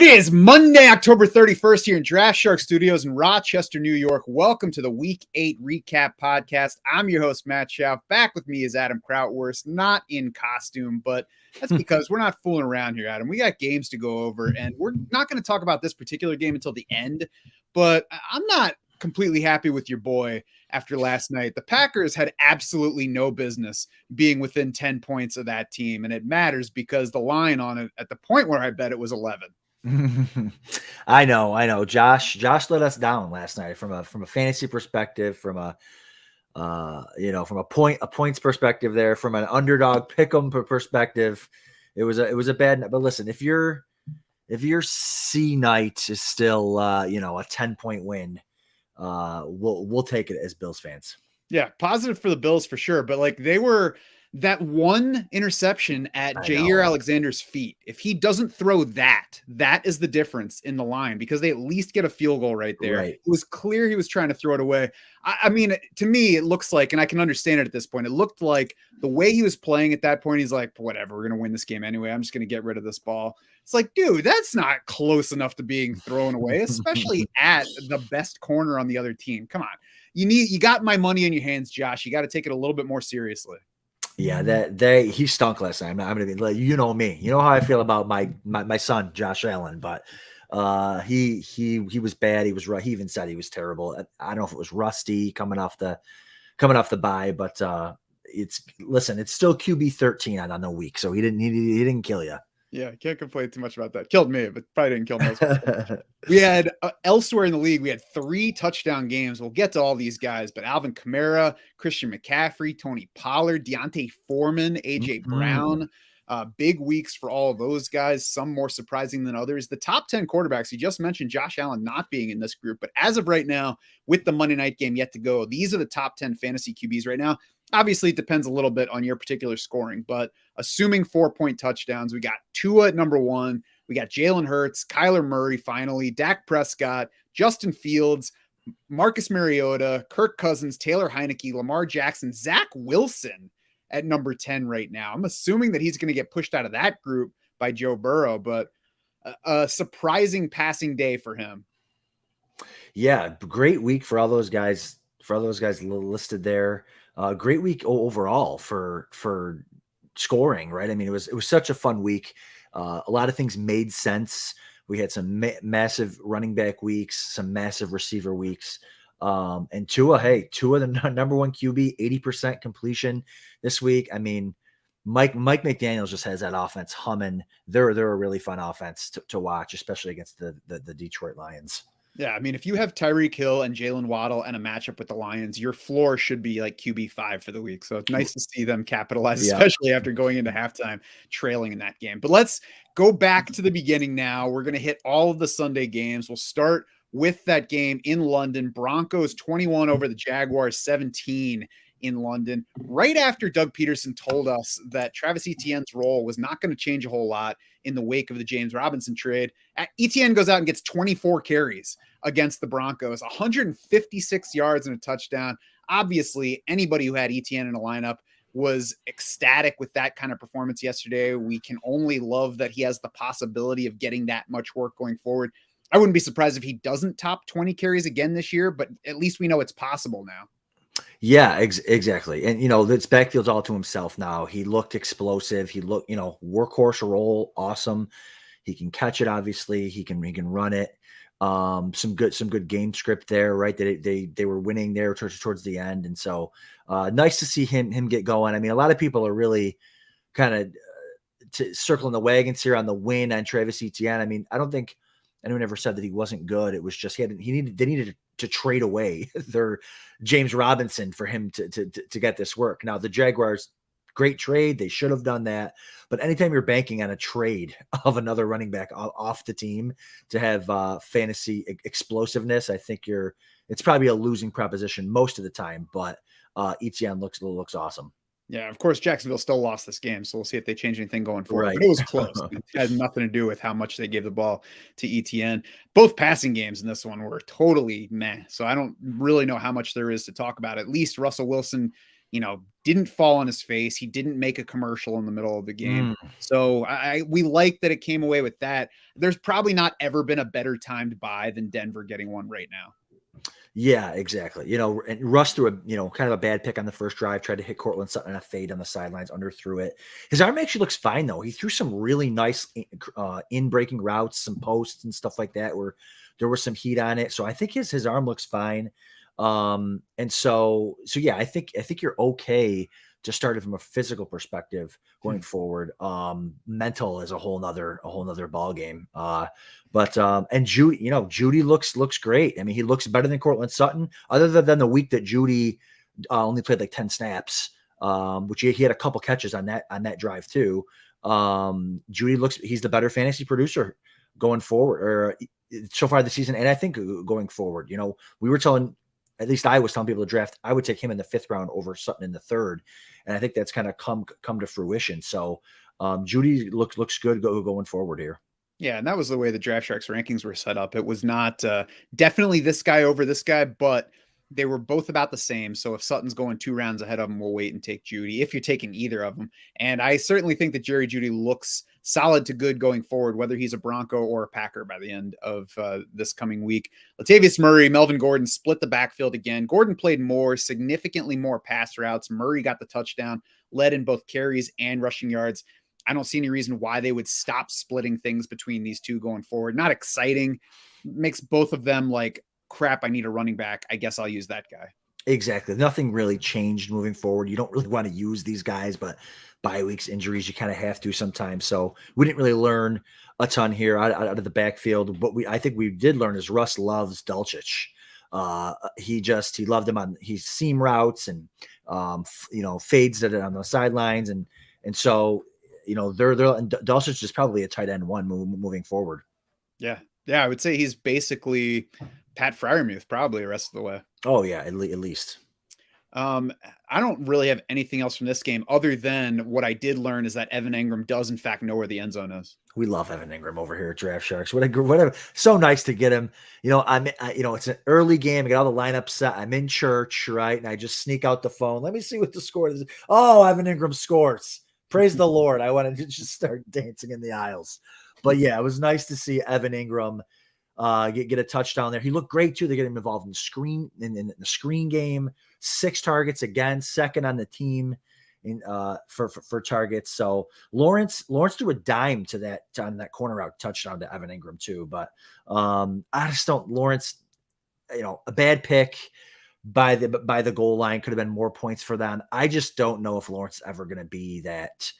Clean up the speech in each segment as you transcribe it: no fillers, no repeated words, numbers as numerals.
is Monday, October 31st here in Draft Shark Studios in Rochester, New York. Welcome to the Week 8 Recap Podcast. I'm your host, Matt Schauf. Back with me is Adam Krautwurst, not in costume, but that's because we're not fooling around here, Adam. We got games to go over, and we're not going to talk about this particular game until the end, but I'm not completely happy with your boy after last night. The Packers had absolutely no business being within 10 points of that team, and it matters because the line on it at the point where I bet it was 11. I know. Josh let us down last night from a fantasy perspective, from a points perspective there, from an underdog pick'em perspective. It was a bad, but listen, if your C night is still a 10-point win, we'll take it as Bills fans. Yeah, positive for the Bills for sure, but like they were that one interception at Jair Alexander's feet. If he doesn't throw that is the difference in the line because they at least get a field goal right there. Right. It was clear he was trying to throw it away. I mean, to me, it looks like, and I can understand it at this point, it looked like the way he was playing at that point, he's like, whatever, we're going to win this game anyway. I'm just going to get rid of this ball. It's like, dude, that's not close enough to being thrown away, especially at the best corner on the other team. Come on. You got my money in your hands, Josh. You got to take it a little bit more seriously. Yeah, he stunk last night. I'm gonna be, you know me, you know how I feel about my son Josh Allen, but he was bad. He was right. He even said he was terrible. I don't know if it was rusty coming off the bye, but it's still QB 13 on the week, so he didn't kill you. Yeah, can't complain too much about that. Killed me, but probably didn't kill most people. We had elsewhere in the league, we had 3 touchdown games. We'll get to all these guys, but Alvin Kamara, Christian McCaffrey, Tony Pollard, D'Onta Foreman, AJ Brown, big weeks for all of those guys, some more surprising than others. The top 10 quarterbacks, you just mentioned Josh Allen not being in this group, but as of right now, with the Monday night game yet to go, these are the top 10 fantasy QBs right now. Obviously, it depends a little bit on your particular scoring, but assuming 4-point touchdowns, we got Tua at number 1. We got Jalen Hurts, Kyler Murray, finally, Dak Prescott, Justin Fields, Marcus Mariota, Kirk Cousins, Taylor Heineke, Lamar Jackson, Zach Wilson at number 10 right now. I'm assuming that he's going to get pushed out of that group by Joe Burrow, but a surprising passing day for him. Yeah, great week for all those guys. Listed there. Great week overall for scoring, right? I mean, it was such a fun week. A lot of things made sense. We had some massive running back weeks, some massive receiver weeks. And Tua, the number 1 QB, 80% completion this week. I mean, Mike McDaniels just has that offense humming. They're a really fun offense to watch, especially against the Detroit Lions. Yeah, I mean, if you have Tyreek Hill and Jalen Waddle and a matchup with the Lions, your floor should be like QB5 for the week. So it's nice to see them capitalize, especially after going into halftime trailing in that game. But let's go back to the beginning now. We're going to hit all of the Sunday games. We'll start with that game in London. Broncos 21 over the Jaguars 17 in London. Right after Doug Peterson told us that Travis Etienne's role was not going to change a whole lot in the wake of the James Robinson trade, Etienne goes out and gets 24 carries against the Broncos, 156 yards and a touchdown. Obviously, anybody who had Etienne in a lineup was ecstatic with that kind of performance yesterday. We can only love that he has the possibility of getting that much work going forward. I wouldn't be surprised if he doesn't top 20 carries again this year, but at least we know it's possible now. Yeah, exactly. And, this backfield's all to himself now. He looked explosive. He looked, workhorse role, awesome. He can catch it, obviously. He can run it. Some good game script there, right? They were winning there towards the end. And so nice to see him get going. I mean, a lot of people are really kind of circling the wagons here on the win on Travis Etienne. I mean, I don't think anyone ever said that he wasn't good. It was just they needed to trade away their James Robinson for him to get this work. Now the Jaguars, great trade. They should have done that. But anytime you're banking on a trade of another running back off the team to have fantasy explosiveness, I think it's probably a losing proposition most of the time. But Etienne looks awesome. Yeah, of course, Jacksonville still lost this game, so we'll see if they change anything going forward. Right. But it was close. It had nothing to do with how much they gave the ball to Etienne. Both passing games in this one were totally meh, so I don't really know how much there is to talk about. At least Russell Wilson didn't fall on his face. He didn't make a commercial in the middle of the game. Mm. So we like that it came away with that. There's probably not ever been a better timed buy than Denver getting one right now. Yeah, exactly. And Russ threw kind of a bad pick on the first drive, tried to hit Cortland Sutton on a fade on the sidelines, underthrew it. His arm actually looks fine, though. He threw some really nice in-breaking routes, some posts and stuff like that where there was some heat on it. So I think his arm looks fine. And so yeah, I think you're okay to start it from a physical perspective going forward. Mental is a whole nother ball game. And Judy looks great. I mean, he looks better than Cortland Sutton, other than the week that Judy only played like 10 snaps, which he had a couple catches on that drive too. Judy he's the better fantasy producer going forward, or so far this season. And I think going forward, we were at least I was telling people to draft, I would take him in the 5th round over Sutton in the 3rd. And I think that's kind of come to fruition. So Judy looks good going forward here. Yeah, and that was the way the Draft Sharks rankings were set up. It was not definitely this guy over this guy, but they were both about the same. So if Sutton's going 2 rounds ahead of him, we'll wait and take Judy if you're taking either of them. And I certainly think that Jerry Judy looks solid to good going forward, whether he's a Bronco or a Packer by the end of this coming week. Latavius Murray, Melvin Gordon split the backfield again. Gordon played significantly more pass routes. Murray got the touchdown, led in both carries and rushing yards. I don't see any reason why they would stop splitting things between these two going forward. Not exciting. Makes both of them like, crap, I need a running back. I guess I'll use that guy. Exactly. Nothing really changed moving forward. You don't really want to use these guys, but bye weeks, injuries, you kind of have to sometimes. So we didn't really learn a ton here out of the backfield. But I think we did learn is Russ loves Dulcich. He loved him on his seam routes and fades it on the sidelines, and so they're Dulcich is probably a tight end 1 moving forward. Yeah, I would say he's basically Pat Freiermuth probably the rest of the way. Oh yeah, at least. I don't really have anything else from this game other than what I did learn is that Evan Engram does in fact know where the end zone is. We love Evan Engram over here at Draft Sharks. Whatever. So nice to get him. It's an early game. I got all the lineups set. I'm in church, right? And I just sneak out the phone. Let me see what the score is. Oh, Evan Engram scores. Praise the Lord. I wanted to just start dancing in the aisles. But yeah, it was nice to see Evan Engram get a touchdown there. He looked great too. They get him involved in the screen game. 6 targets again, 2nd on the team for targets. So Lawrence threw a dime on that corner route touchdown to Evan Engram too. But I just don't. Lawrence, a bad pick by the goal line could have been more points for them. I just don't know if Lawrence is ever going to be that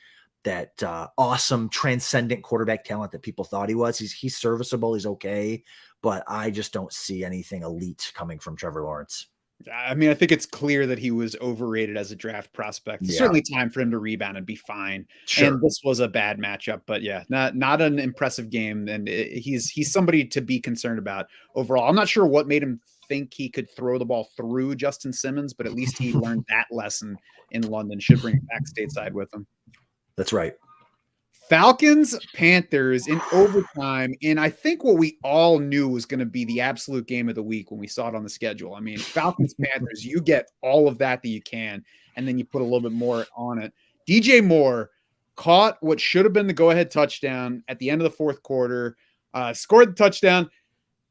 awesome transcendent quarterback talent that people thought he was. He's serviceable. He's okay, but I just don't see anything elite coming from Trevor Lawrence. I mean, I think it's clear that he was overrated as a draft prospect. It's certainly time for him to rebound and be fine. Sure. And this was a bad matchup, but yeah, not an impressive game. And he's somebody to be concerned about overall. I'm not sure what made him think he could throw the ball through Justin Simmons, but at least he learned that lesson in London. Should bring it back stateside with him. That's right. Falcons, Panthers in overtime. And I think what we all knew was going to be the absolute game of the week when we saw it on the schedule. I mean, Falcons, Panthers, you get all of that you can, and then you put a little bit more on it. DJ Moore caught what should have been the go-ahead touchdown at the end of the 4th quarter, scored the touchdown,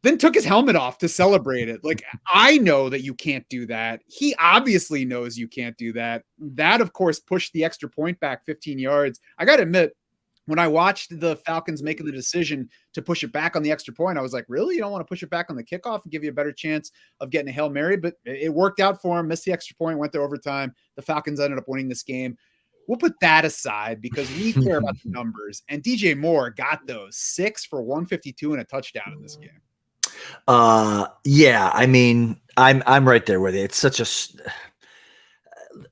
then took his helmet off to celebrate it. Like, I know that you can't do that. He obviously knows you can't do that. That, of course, pushed the extra point back 15 yards. I got to admit, when I watched the Falcons making the decision to push it back on the extra point, I was like, really? You don't want to push it back on the kickoff and give you a better chance of getting a Hail Mary? But it worked out for him, missed the extra point, went to overtime. The Falcons ended up winning this game. We'll put that aside because we care about the numbers. And DJ Moore got those 6 for 152 and a touchdown in this game. Yeah, I mean, I'm right there with you. It's such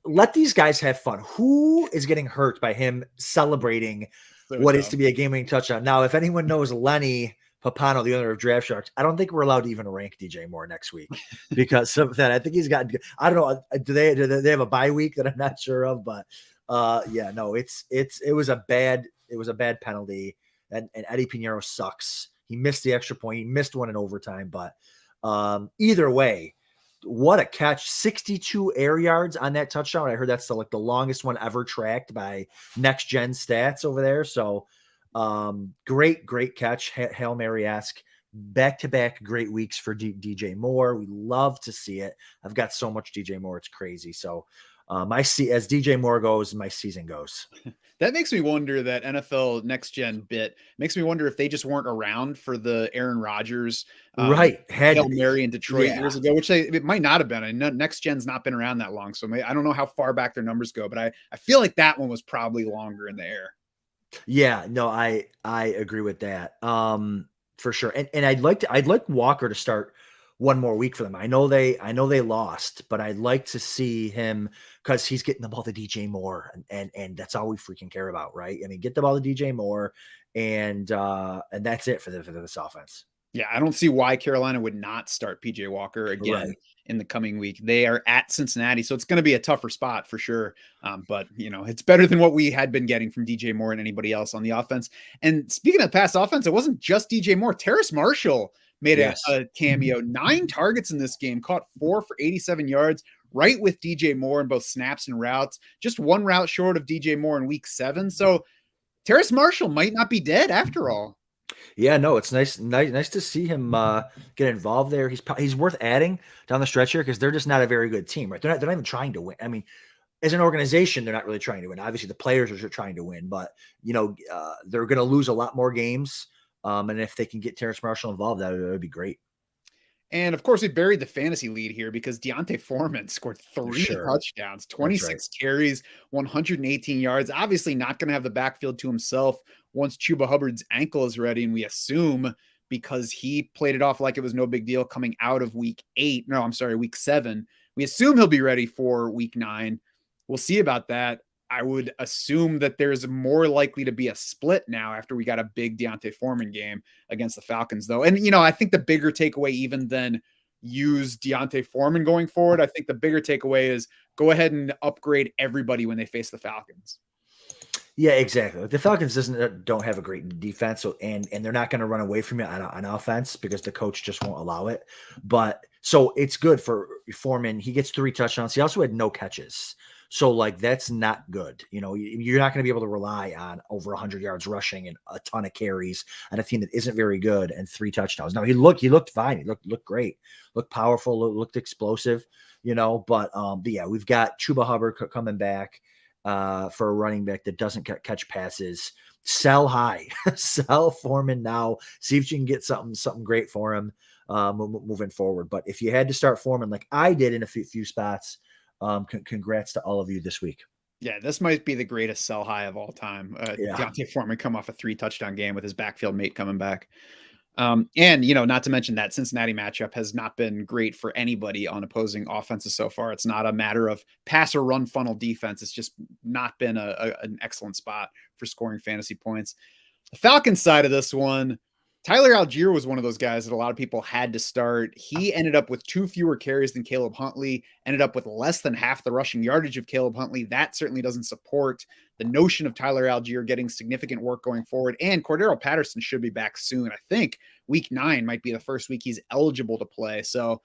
let these guys have fun. Who is getting hurt by him celebrating what is to be a game-winning touchdown? Now, if anyone knows Lenny Papano, the owner of Draft Sharks, I don't think we're allowed to even rank DJ Moore next week because of that. I think he's got. I don't know. Do they have a bye week that I'm not sure of? But yeah, no, it was a bad penalty, and Eddie Pinheiro sucks. He missed the extra point. He missed one in overtime, but either way, what a catch. 62 air yards on that touchdown. I heard that's the longest one ever tracked by Next Gen Stats over there. So great catch. Hail Mary-esque. Back-to-back great weeks for DJ Moore. We love to see it. I've got so much DJ Moore. It's crazy. So as DJ Moore goes, my season goes. That makes me wonder, that NFL Next Gen bit makes me wonder if they just weren't around for the Aaron Rodgers right. Hail Mary in Detroit years ago, which it might not have been. I know Next Gen's not been around that long, so I don't know how far back their numbers go, but I feel like that one was probably longer in the air. Yeah, no, I agree with that. For sure. And I'd like Walker to start one more week for them. I know they lost, but I'd like to see him, because he's getting the ball to DJ Moore, and that's all we freaking care about, right? I mean, get the ball to DJ Moore, and that's it for this offense. Yeah, I don't see why Carolina would not start PJ Walker again in the coming week. They are at Cincinnati, so it's going to be a tougher spot for sure. But it's better than what we had been getting from DJ Moore and anybody else on the offense. And speaking of pass offense, it wasn't just DJ Moore. Terrace Marshall made a cameo. 9 targets in this game, caught 4 for 87 yards, right with DJ Moore in both snaps and routes. Just 1 route short of DJ Moore in week 7. So Terrace Marshall might not be dead after all. Yeah, no, it's nice to see him get involved there. He's worth adding down the stretch here, because they're just not a very good team, right? They're not even trying to win. I mean, as an organization, they're not really trying to win. Obviously, the players are trying to win, but they're going to lose a lot more games. And if they can get Terrace Marshall involved, that would be great. And of course, we buried the fantasy lead here because D'Onta Foreman scored 3 touchdowns, 26 carries, 118 yards. Obviously not going to have the backfield to himself once Chuba Hubbard's ankle is ready. And we assume, because he played it off like it was no big deal coming out of week 7, we assume he'll be ready for week 9. We'll see about that. I would assume that there's more likely to be a split now after we got a big D'Onta Foreman game against the Falcons, though. And, I think the bigger takeaway, even than use D'Onta Foreman going forward, I think the bigger takeaway is go ahead and upgrade everybody when they face the Falcons. Yeah, exactly. The Falcons don't have a great defense, and they're not going to run away from you on offense, because the coach just won't allow it. But so it's good for Foreman. He gets 3 touchdowns. He also had no catches. So that's not good. You're not going to be able to rely on over 100 yards rushing and a ton of carries on a team that isn't very good, and 3 touchdowns. Now he looked fine. He looked great, looked powerful, looked explosive, but yeah, we've got Chuba Hubbard coming back for a running back that doesn't catch passes. Sell high, sell Foreman now. See if you can get something great for him moving forward. But if you had to start Foreman like I did in a few spots, congrats to all of you this week. Yeah, this might be the greatest sell high of all time. D'Onta Foreman come off a 3 touchdown game with his backfield mate coming back. And, not to mention that Cincinnati matchup has not been great for anybody on opposing offenses so far. It's not a matter of pass or run funnel defense. It's just not been an excellent spot for scoring fantasy points. The Falcons side of this one, Tyler Algier was one of those guys that a lot of people had to start. He ended up with 2 fewer carries than Caleb Huntley, ended up with less than half the rushing yardage of Caleb Huntley. That certainly doesn't support the notion of Tyler Algier getting significant work going forward. And Cordero Patterson should be back soon. I think week 9 might be the first week he's eligible to play. So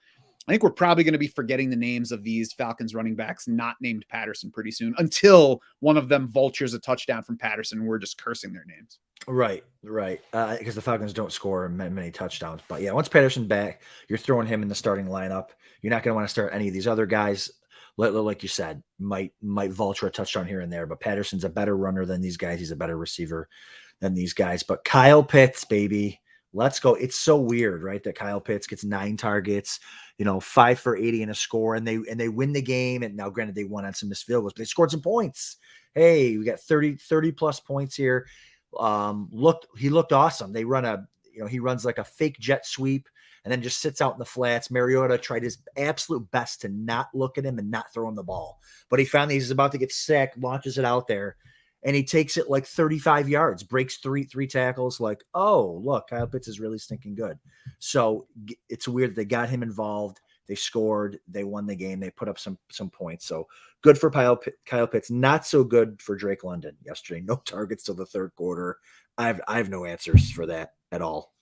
I think we're probably going to be forgetting the names of these Falcons running backs not named Patterson pretty soon, until one of them vultures a touchdown from Patterson and we're just cursing their names. Right. Because the Falcons don't score many touchdowns. But yeah, once Patterson's back, you're throwing him in the starting lineup. You're not going to want to start any of these other guys. Like you said, might vulture a touchdown here and there. But Patterson's a better runner than these guys. He's a better receiver than these guys. But Kyle Pitts, baby, let's go. It's so weird, right, that Kyle Pitts gets 9 targets, 5 for 80 in a score, and they win the game. And now, granted, they won on some missed field goals, but they scored some points. Hey, we got 30 plus points here. He looked awesome. They run he runs like a fake jet sweep and then just sits out in the flats. Mariota tried his absolute best to not look at him and not throw him the ball, but he finally, he's about to get sacked, launches it out there, and he takes it like 35 yards, breaks three tackles. Like, oh, look, Kyle Pitts is really stinking good. So it's weird. They got him involved. They scored. They won the game. They put up some points. So good for Kyle Pitts. Not so good for Drake London yesterday. No targets till the 3rd quarter. I have no answers for that at all.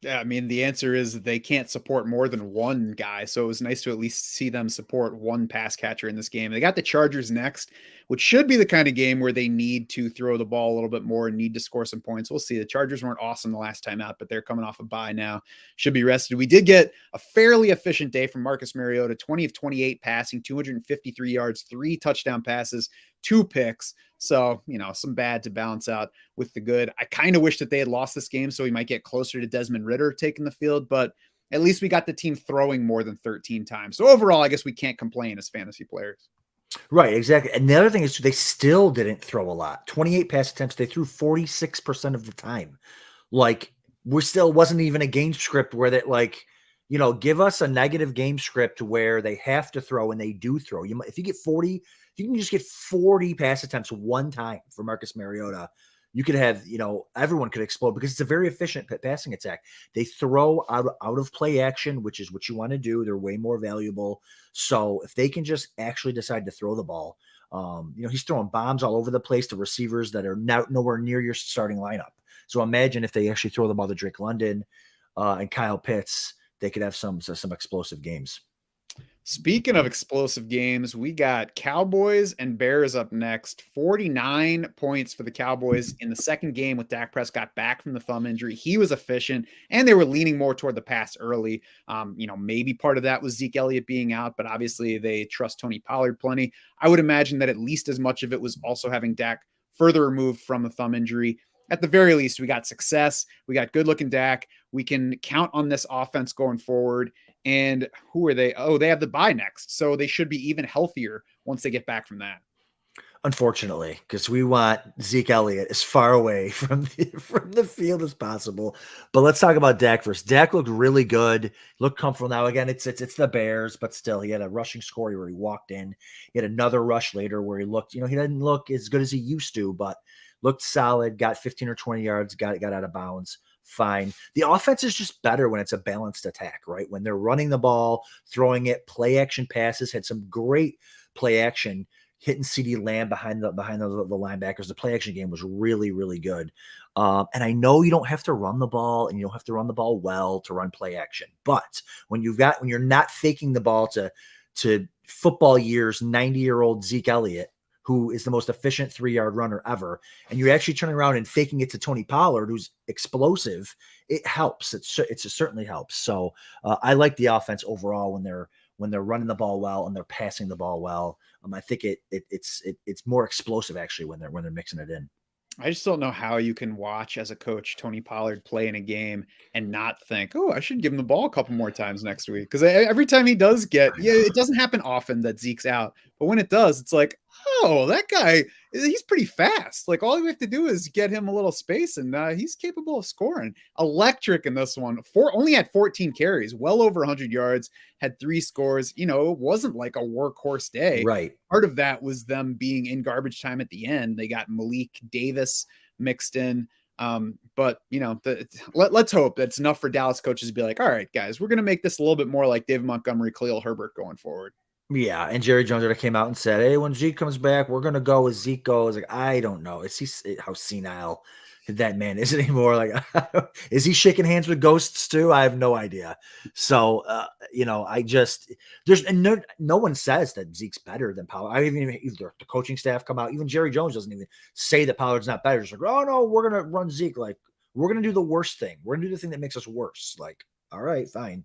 Yeah, I mean, the answer is they can't support more than one guy. So it was nice to at least see them support one pass catcher in this game. They got the Chargers next, which should be the kind of game where they need to throw the ball a little bit more and need to score some points. We'll see. The Chargers weren't awesome the last time out, but they're coming off a bye now. Should be rested. We did get a fairly efficient day from Marcus Mariota, 20 of 28 passing, 253 yards, 3 touchdown passes, 2 picks. So, some bad to balance out with the good. I kind of wish that they had lost this game so we might get closer to Desmond Ridder taking the field, but at least we got the team throwing more than 13 times. So overall, I guess we can't complain as fantasy players. Right, exactly. And the other thing is they still didn't throw a lot. 28 pass attempts, they threw 46% of the time. Like, we still wasn't even a game script where that, like, give us a negative game script where they have to throw and they do throw. If you get 40, if you can just get 40 pass attempts one time for Marcus Mariota, you could have, everyone could explode because it's a very efficient passing attack. They throw out of play action, which is what you want to do. They're way more valuable. So if they can just actually decide to throw the ball, he's throwing bombs all over the place to receivers that are nowhere near your starting lineup. So imagine if they actually throw the ball to Drake London and Kyle Pitts, they could have some explosive games. Speaking of explosive games, we got Cowboys and Bears up next. 49 points for the Cowboys in the second game with Dak Prescott back from the thumb injury. He was efficient, and they were leaning more toward the pass early. Maybe part of that was Zeke Elliott being out, but obviously they trust Tony Pollard plenty. I would imagine that at least as much of it was also having Dak further removed from the thumb injury. At the very least, we got success. We got good-looking Dak. We can count on this offense going forward. And who are they? Oh, they have the bye next. So they should be even healthier once they get back from that. Unfortunately, because we want Zeke Elliott as far away from the field as possible. But let's talk about Dak first. Dak looked really good, looked comfortable. Now, again, it's the Bears, but still, he had a rushing score where he walked in. He had another rush later where he looked, he didn't look as good as he used to, but looked solid, got 15 or 20 yards, got out of bounds. Fine. The offense is just better when it's a balanced attack, right? When they're running the ball, throwing it, play action passes, had some great play action, hitting CeeDee Lamb behind the linebackers. The play action game was really, really good. And I know you don't have to run the ball and you don't have to run the ball well to run play action. But when you're not faking the ball to football years, 90-year-old Zeke Elliott, who is the most efficient 3-yard runner ever, and you're actually turning around and faking it to Tony Pollard, who's explosive, it helps. It certainly helps. So I like the offense overall when they're running the ball well and they're passing the ball well. I think it's more explosive actually when they're mixing it in. I just don't know how you can watch as a coach Tony Pollard play in a game and not think, oh, I should give him the ball a couple more times next week. Because every time he does it doesn't happen often that Zeke's out. But when it does, it's like, oh, that guy, he's pretty fast. Like all we have to do is get him a little space and he's capable of scoring. Electric in this one. Only had 14 carries, well over 100 yards, had 3 scores. It wasn't like a workhorse day. Right. Part of that was them being in garbage time at the end. They got Malik Davis mixed in. But let's hope that's enough for Dallas coaches to be like, all right, guys, we're going to make this a little bit more like David Montgomery, Khalil Herbert going forward. Yeah, and Jerry Jones came out and said, "Hey, when Zeke comes back, we're gonna go as Zeke goes." Like, I don't know. How senile that man is anymore? Like, is he shaking hands with ghosts too? I have no idea. So, no one says that Zeke's better than Pollard. Either the coaching staff come out, even Jerry Jones doesn't even say that Pollard's not better. Just like, oh no, we're gonna run Zeke. Like, we're gonna do the worst thing. We're gonna do the thing that makes us worse. Like, all right, fine.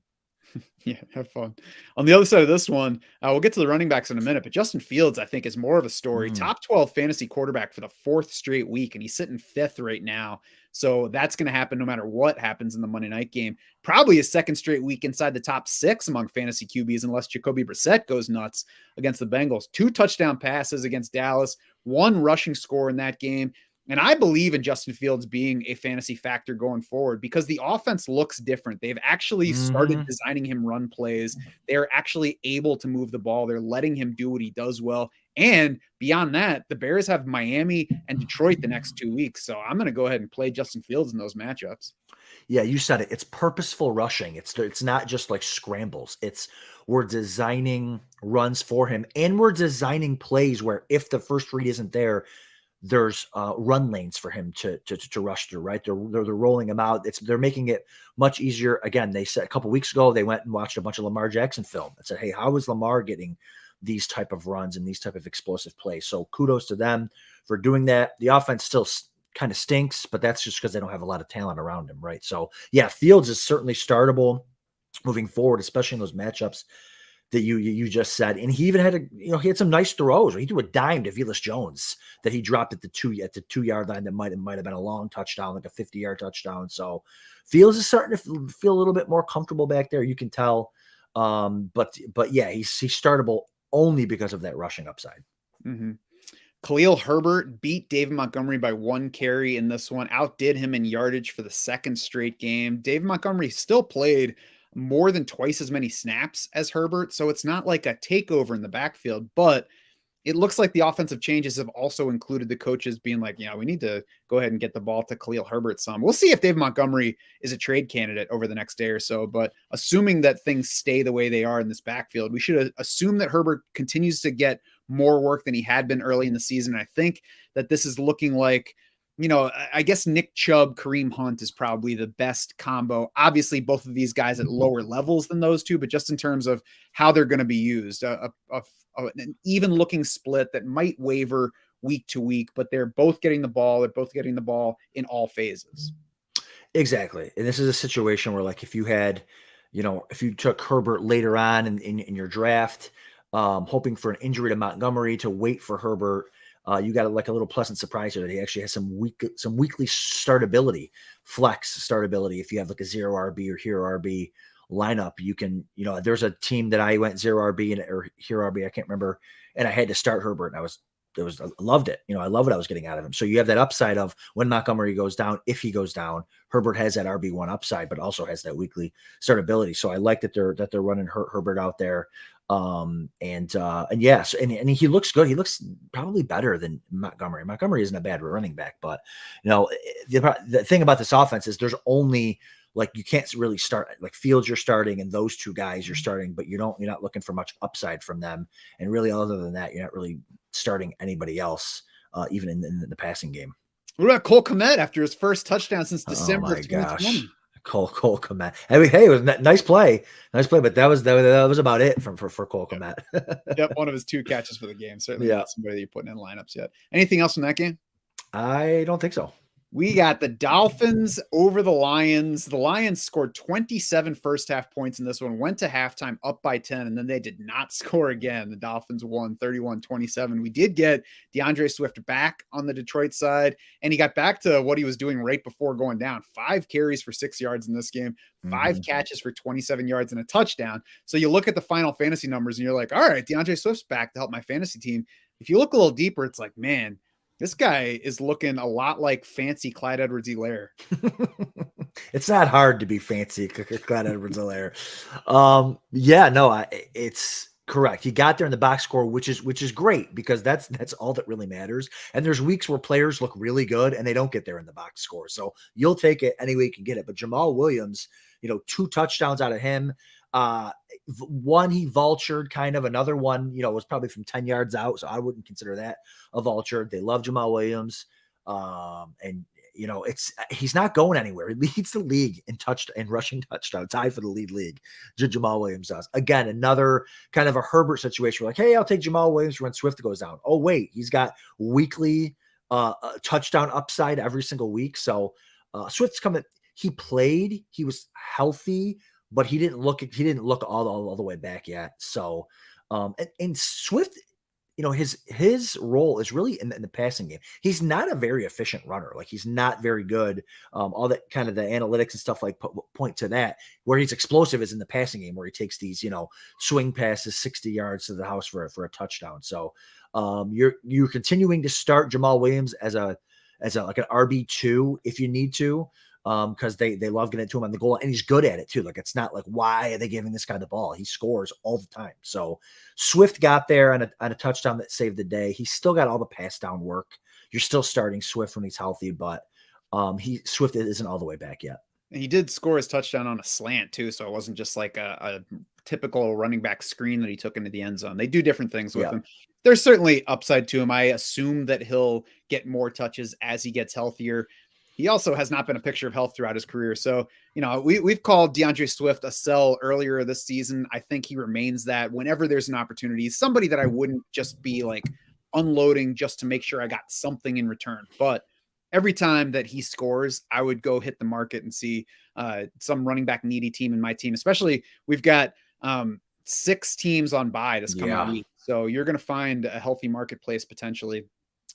Yeah, have fun. On the other side of this one, we'll get to the running backs in a minute, but Justin Fields, I think, is more of a story. Top 12 fantasy quarterback for the 4th straight week, and he's sitting 5th right now. So that's going to happen no matter what happens in the Monday night game. Probably a 2nd straight week inside the top 6 among fantasy QBs, unless Jacoby Brissett goes nuts against the Bengals. 2 touchdown passes against Dallas, 1 rushing score in that game. And I believe in Justin Fields being a fantasy factor going forward because the offense looks different. They've actually started designing him run plays. They're actually able to move the ball. They're letting him do what he does well. And beyond that, the Bears have Miami and Detroit the next 2 weeks. So I'm going to go ahead and play Justin Fields in those matchups. Yeah, you said it. It's purposeful rushing. It's not just like scrambles. We're designing runs for him, and we're designing plays where if the first read isn't there, there's run lanes for him to rush through, right? They're rolling him out. They're making it much easier. Again, they said a couple weeks ago, they went and watched a bunch of Lamar Jackson film and said, hey, how is Lamar getting these type of runs and these type of explosive plays? So kudos to them for doing that. The offense still kind of stinks, but that's just because they don't have a lot of talent around him, right? So yeah, Fields is certainly startable moving forward, especially in those matchups that you just said. And he even had he had some nice throws. He threw a dime to Velus Jones that he dropped at the 2-yard line that might have been a long touchdown, like a 50-yard touchdown. So Fields is starting to feel a little bit more comfortable back there. You can tell. But yeah, he's startable only because of that rushing upside. Mm-hmm. Khalil Herbert beat David Montgomery by 1 carry in this one, outdid him in yardage for the second straight game. David Montgomery still played more than twice as many snaps as Herbert, so it's not like a takeover in the backfield, but it looks like the offensive changes have also included the coaches being like, we need to go ahead and get the ball to Khalil Herbert some. We'll see if David Montgomery is a trade candidate over the next day or so, but assuming that things stay the way they are in this backfield, we should assume that Herbert continues to get more work than he had been early in the season. I think that this is looking like, I guess Nick Chubb, Kareem Hunt is probably the best combo. Obviously, both of these guys at lower levels than those two, but just in terms of how they're going to be used, an even looking split that might waver week to week, but they're both getting the ball. They're both getting the ball in all phases. Exactly. And this is a situation where, like, if you had, if you took Herbert later on in your draft, hoping for an injury to Montgomery to wait for Herbert, you got like a little pleasant surprise here that he actually has some weekly startability, flex startability. If you have like a 0 RB or hero RB lineup, you can, there's a team that I went 0 RB or hero RB, I can't remember, and I had to start Herbert, and I loved it. I love what I was getting out of him. So you have that upside of when Montgomery goes down, if he goes down, Herbert has that RB1 upside, but also has that weekly startability. So I like that they're running Herbert out there. And yes, and he looks good. He looks probably better than Montgomery. Montgomery isn't a bad running back, but the thing about this offense is there's only, like, you can't really start, like, Fields you're starting and those two guys you're starting, but you're not looking for much upside from them. And really, other than that, you're not really starting anybody else, even in the passing game. What about Cole Kmet after his first touchdown since December of 2020? Gosh. Cole Kmet. I mean, hey, it was nice play, but that was about it for Cole Kmet. Yep, one of his 2 catches for the game. Certainly not somebody that you're putting in lineups yet. Anything else from that game? I don't think so. We got the Dolphins over the Lions. The Lions scored 27 first half points in this one, went to halftime up by 10, and then they did not score again. The Dolphins won 31-27. We did get DeAndre Swift back on the Detroit side, and he got back to what he was doing right before going down. 5 carries for 6 yards in this game, 5 catches for 27 yards and a touchdown. So you look at the final fantasy numbers and you're like, all right, DeAndre Swift's back to help my fantasy team. If you look a little deeper, it's like, man, this guy is looking a lot like fancy Clyde Edwards-Helaire. It's not hard to be fancy Clyde Edwards-Helaire. It's correct. He got there in the box score, which is great, because that's all that really matters. And there's weeks where players look really good and they don't get there in the box score. So you'll take it any way you can get it. But Jamal Williams, 2 touchdowns out of him. One he vultured kind of, another one, was probably from 10 yards out. So I wouldn't consider that a vulture. They love Jamal Williams. He's not going anywhere. He leads the league in rushing touchdowns, tied for the league. Jamal Williams does. Again, another kind of a Herbert situation. We're like, hey, I'll take Jamal Williams when Swift goes down. Oh, wait, he's got weekly touchdown upside every single week. So Swift's coming. He played. He was healthy, but he didn't look all the way back yet. So, and Swift, his role is really in the passing game. He's not a very efficient runner. Like, he's not very good. All that kind of the analytics and stuff like point to that. Where he's explosive is in the passing game, where he takes these, swing passes 60 yards to the house for a touchdown. So, you're continuing to start Jamal Williams as like an RB2 if you need to. Because they love getting it to him on the goal, and he's good at it too. Like, it's not like, why are they giving this guy the ball? He scores all the time. So Swift got there on a touchdown that saved the day. He's still got all the pass down work. You're still starting Swift when he's healthy, but Swift isn't all the way back yet. And he did score his touchdown on a slant too, so it wasn't just like a typical running back screen that he took into the end zone. They do different things with Yeah. him. There's certainly upside to him. I assume that he'll get more touches as he gets healthier. He also has not been a picture of health throughout his career. So, we've called DeAndre Swift a sell earlier this season. I think he remains that whenever there's an opportunity. He's somebody that I wouldn't just be like unloading just to make sure I got something in return. But every time that he scores, I would go hit the market and see some running back needy team in my team. Especially we've got 6 teams on bye this coming week. So you're going to find a healthy marketplace potentially.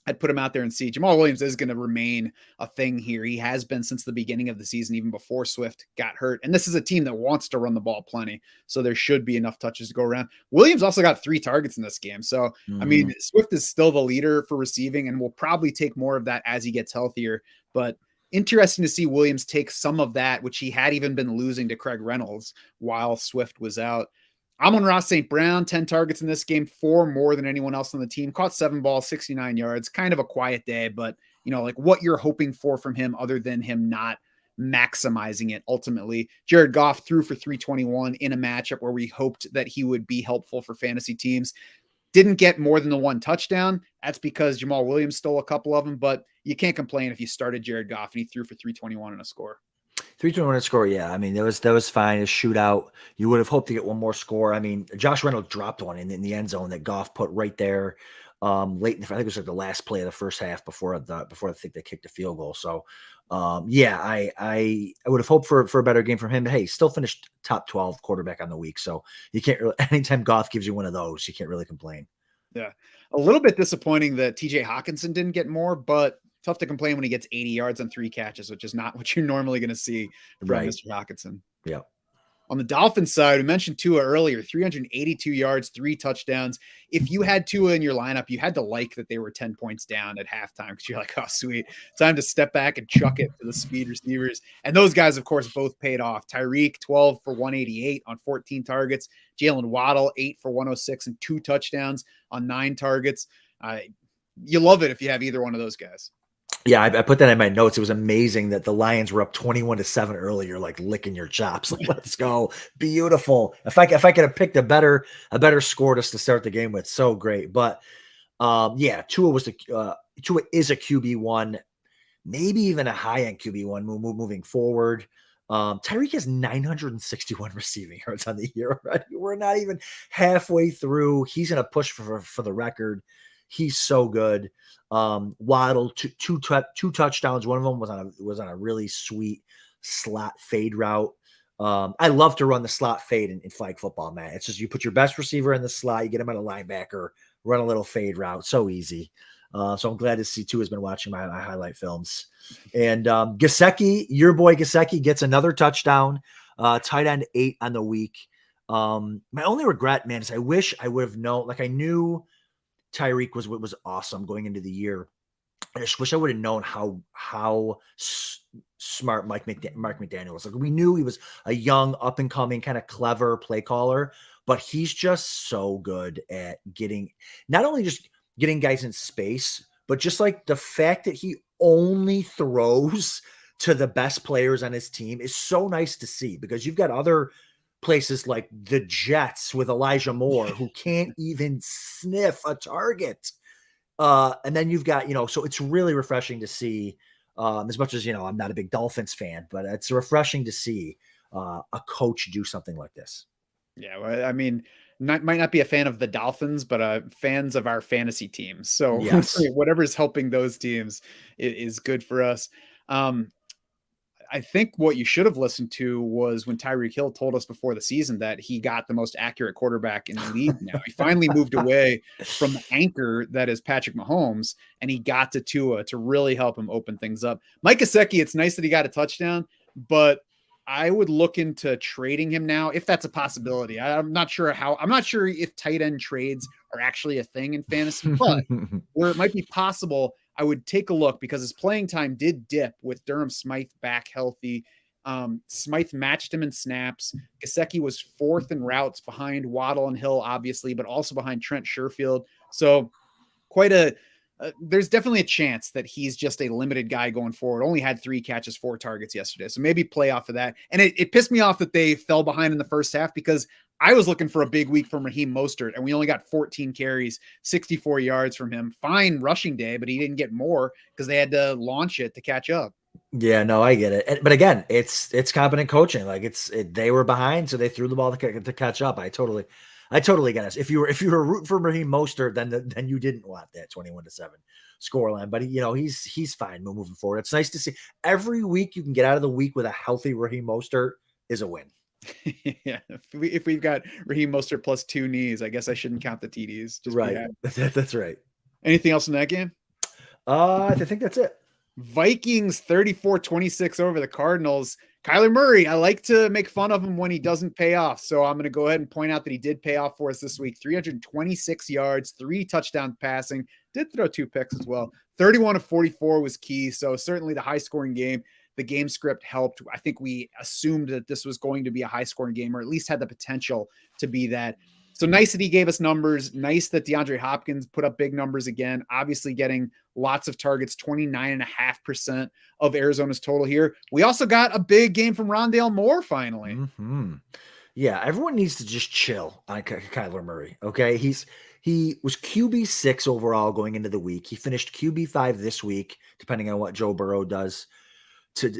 I'd put him out there and see. Jamal Williams is going to remain a thing here. He has been since the beginning of the season, even before Swift got hurt. And this is a team that wants to run the ball plenty. So there should be enough touches to go around. Williams also got 3 targets in this game. So, I mean, Swift is still the leader for receiving and will probably take more of that as he gets healthier. But interesting to see Williams take some of that, which he had even been losing to Craig Reynolds while Swift was out. Amon-Ra St. Brown, 10 targets in this game, 4 more than anyone else on the team. Caught 7 balls, 69 yards. Kind of a quiet day, but, like what you're hoping for from him other than him not maximizing it ultimately. Jared Goff threw for 321 in a matchup where we hoped that he would be helpful for fantasy teams. Didn't get more than the 1 touchdown. That's because Jamal Williams stole a couple of them, but you can't complain if you started Jared Goff and he threw for 321 and a score. 3-2-1 score, yeah. I mean, that was fine. A shootout. You would have hoped to get one more score. I mean, Josh Reynolds dropped one in the end zone that Goff put right there late in I think it was like the last play of the first half before I think they kicked the field goal. So, I would have hoped for a better game from him. But hey, still finished top 12 quarterback on the week. So you can't really, anytime Goff gives you one of those, you can't really complain. Yeah, a little bit disappointing that TJ Hawkinson didn't get more, but tough to complain when he gets 80 yards on 3 catches, which is not what you're normally going to see from Mr. Hawkinson. Yeah. On the Dolphins side, we mentioned Tua earlier, 382 yards, 3 touchdowns. If you had Tua in your lineup, you had to like that they were 10 points down at halftime because you're like, oh, sweet. Time to step back and chuck it to the speed receivers. And those guys, of course, both paid off. Tyreek, 12 for 188 on 14 targets. Jalen Waddle, 8 for 106 and 2 touchdowns on 9 targets. You love it if you have either one of those guys. Yeah, I put that in my notes. It was amazing that the Lions were up 21-7 earlier, like licking your chops. Like, let's go. Beautiful. If I could have picked a better score just to start the game with, so great. But Tua is a QB1, maybe even a high-end QB1 moving forward. Tyreek has 961 receiving yards on the year already. We're not even halfway through. He's going to push for the record. He's so good. Waddle, two touchdowns. One of them was on a really sweet slot fade route. I love to run the slot fade in flag football, man. It's just you put your best receiver in the slot, you get him at a linebacker, run a little fade route. So easy. So I'm glad to see Tua has been watching my highlight films. And Gesicki, your boy Gesicki, gets another touchdown. Tight end 8 on the week. My only regret, man, is I wish I would have known. Like I knew Tyreek was awesome going into the year. I just wish I would have known how smart Mike McDaniel was. Like we knew he was a young, up and coming, kind of clever play caller, but he's just so good at not only just getting guys in space, but just like the fact that he only throws to the best players on his team is so nice to see, because you've got other places like the Jets with Elijah Moore who can't even sniff a target. And then you've got, so it's really refreshing to see, as much as, I'm not a big Dolphins fan, but it's refreshing to see a coach do something like this. Yeah. Well, I mean, might not be a fan of the Dolphins, but fans of our fantasy teams. So yes. Whatever's helping those teams is good for us. I think what you should have listened to was when Tyreek Hill told us before the season that he got the most accurate quarterback in the league now. He finally moved away from the anchor that is Patrick Mahomes, and he got to Tua to really help him open things up. Mike Gesicki, it's nice that he got a touchdown, but I would look into trading him now if that's a possibility. I'm not sure if tight end trades are actually a thing in fantasy, but where it might be possible, I would take a look because his playing time did dip with Durham Smythe back healthy. Smythe matched him in snaps. Gesicki was 4th in routes behind Waddle and Hill, obviously, but also behind Trent Sherfield. So there's definitely a chance that he's just a limited guy going forward. Only had 3 catches, 4 targets yesterday. So maybe play off of that. And it pissed me off that they fell behind in the first half because I was looking for a big week from Raheem Mostert, and we only got 14 carries, 64 yards from him. Fine rushing day, but he didn't get more because they had to launch it to catch up. Yeah, no, I get it. But again, it's competent coaching. Like they were behind, so they threw the ball to catch up. I totally get it. If you were rooting for Raheem Mostert, then you didn't want that 21-7 scoreline. But he's fine moving forward. It's nice to see every week you can get out of the week with a healthy Raheem Mostert is a win. Yeah, if we've got Raheem Mostert plus 2 knees, I guess I shouldn't count the TDs. Just right. That's right. Anything else in that game? I think that's it. Vikings 34-26 over the Cardinals. Kyler Murray, I like to make fun of him when he doesn't pay off. So I'm going to go ahead and point out that he did pay off for us this week. 326 yards, 3 touchdown passing, did throw 2 picks as well. 31-44 was key. So certainly the high scoring game, the game script helped. I think we assumed that this was going to be a high scoring game, or at least had the potential to be that. So nice that he gave us numbers. Nice that DeAndre Hopkins put up big numbers again, obviously getting lots of targets, 29.5% of Arizona's total here. We also got a big game from Rondale Moore finally. Mm-hmm. Yeah, everyone needs to just chill on Kyler Murray, okay? He was QB6 overall going into the week. He finished QB5 this week, depending on what Joe Burrow does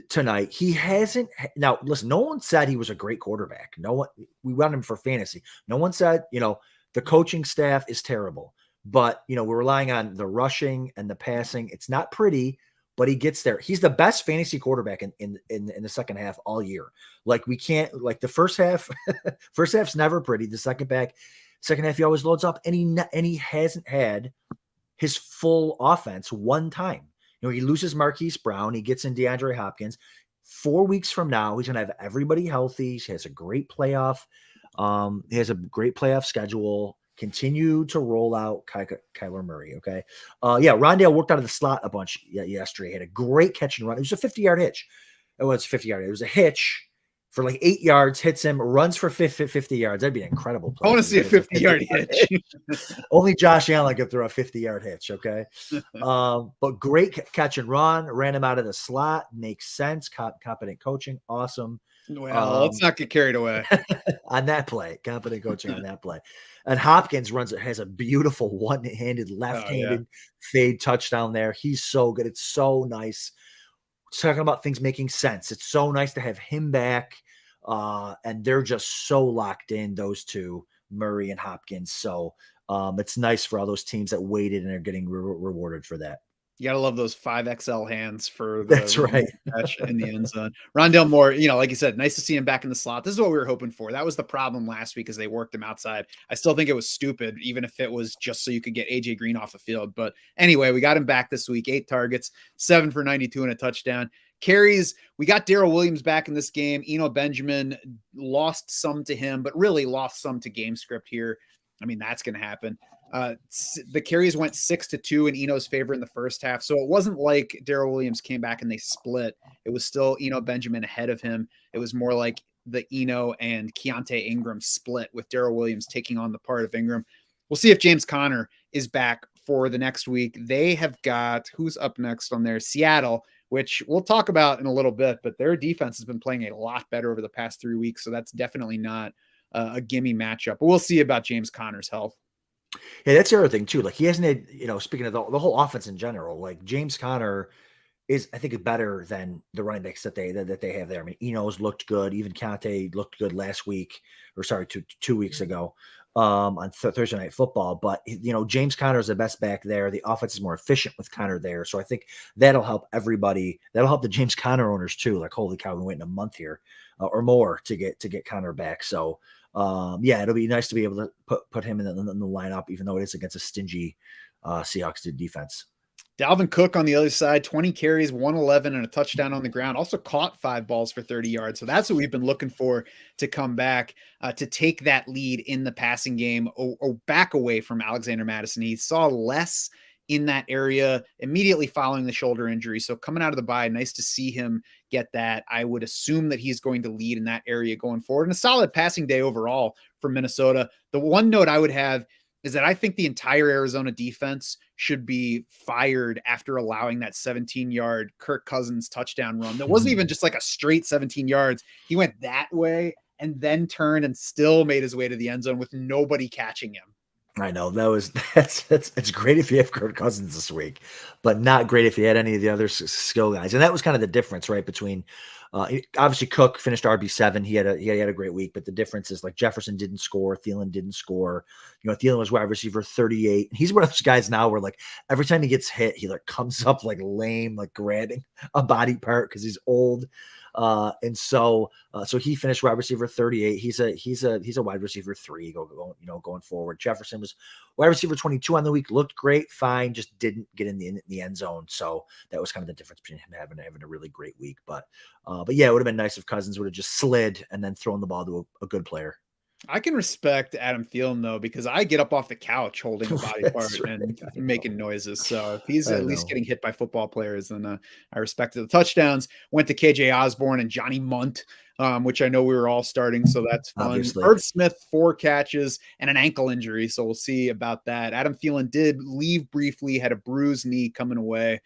tonight. He hasn't. Now, listen, no one said he was a great quarterback. No one. We want him for fantasy. No one said, the coaching staff is terrible. But, we're relying on the rushing and the passing. It's not pretty, but he gets there. He's the best fantasy quarterback in the second half all year. Like, we can't, like, the first half, first half's never pretty. The second half, he always loads up, and he hasn't had his full offense one time. He loses Marquise Brown. He gets in DeAndre Hopkins. 4 weeks from now, he's going to have everybody healthy. He has a great playoff. He has a great playoff schedule. Continue to roll out Kyler Murray, okay? Rondale worked out of the slot a bunch yesterday. He had a great catch and run. It was a 50-yard hitch. It was 50-yard. It was a hitch for like 8 yards, hits him, runs for 50 yards. That'd be an incredible play. I want to see a 50-yard hitch. Only Josh Allen could throw a 50-yard hitch, okay? But great catch and run, ran him out of the slot. Makes sense. Competent coaching. Awesome. Well, let's not get carried away. On that play. Competent coaching on that play. And Hopkins has a beautiful one-handed, left-handed fade touchdown there. He's so good. It's so nice. Talking about things making sense. It's so nice to have him back. And they're just so locked in, those two, Murray and Hopkins. So it's nice for all those teams that waited and are getting rewarded for that. You got to love those 5XL hands for that's right catch in the end zone. Rondale Moore, like you said, nice to see him back in the slot. This is what we were hoping for. That was the problem last week, as they worked him outside. I still think it was stupid, even if it was just so you could get AJ Green off the field. But anyway, we got him back this week. 8 targets, 7 for 92 and a touchdown. Carries, we got Darrell Williams back in this game. Eno Benjamin lost some to him, but really lost some to game script here. I mean, that's going to happen. The carries went 6-2 in Eno's favor in the first half. So it wasn't like Darrell Williams came back and they split. It was still Eno Benjamin ahead of him. It was more like the Eno and Keontae Ingram split, with Darrell Williams taking on the part of Ingram. We'll see if James Conner is back for the next week. They have got, who's up next on there? Seattle, which we'll talk about in a little bit, but their defense has been playing a lot better over the past 3 weeks. So that's definitely not a gimme matchup, but we'll see about James Conner's health. Yeah, that's the other thing too. Like, he hasn't had, speaking of the whole offense in general, like James Conner is, I think, better than the running backs that they have there. I mean, Eno's looked good. Even Keontae looked good last week, or sorry, two weeks ago on Thursday Night Football. But, James Conner is the best back there. The offense is more efficient with Conner there. So I think that'll help everybody. That'll help the James Conner owners too. Like, holy cow, we waiting a month here or more to get Conner back. So, it'll be nice to be able to put him in the lineup, even though it is against a stingy Seahawks defense. Dalvin Cook on the other side, 20 carries, 111 and a touchdown on the ground. Also caught 5 balls for 30 yards. So that's what we've been looking for to come back, to take that lead in the passing game or back away from Alexander Mattison. He saw less in that area immediately following the shoulder injury. So coming out of the bye, nice to see him get that. I would assume that he's going to lead in that area going forward, and a solid passing day overall for Minnesota. The one note I would have is that I think the entire Arizona defense should be fired after allowing that 17-yard Kirk Cousins touchdown run. That wasn't even just like a straight 17 yards. He went that way and then turned and still made his way to the end zone with nobody catching him. I know it's great if you have Kirk Cousins this week, but not great if you had any of the other skill guys. And that was kind of the difference, right? Between obviously Cook finished RB7. He had a great week, but the difference is like Jefferson didn't score, Thielen didn't score. Thielen was wide receiver 38. He's one of those guys now where like every time he gets hit, he like comes up like lame, like grabbing a body part because he's old. And so he finished wide receiver 38. He's a wide receiver 3 going forward. Jefferson was wide receiver 22 on the week, looked great, fine, just didn't get in the end zone. So that was kind of the difference between him having a really great week. But yeah, it would have been nice if Cousins would have just slid and then thrown the ball to a good player. I can respect Adam Thielen though, because I get up off the couch holding a body part and making noises. So if he's at least getting hit by football players, then I respect it. The touchdowns went to KJ Osborne and Johnny Munt, which I know we were all starting. So that's fun. Obviously. Irv Smith, 4 catches and an ankle injury. So we'll see about that. Adam Thielen did leave briefly, had a bruised knee coming away.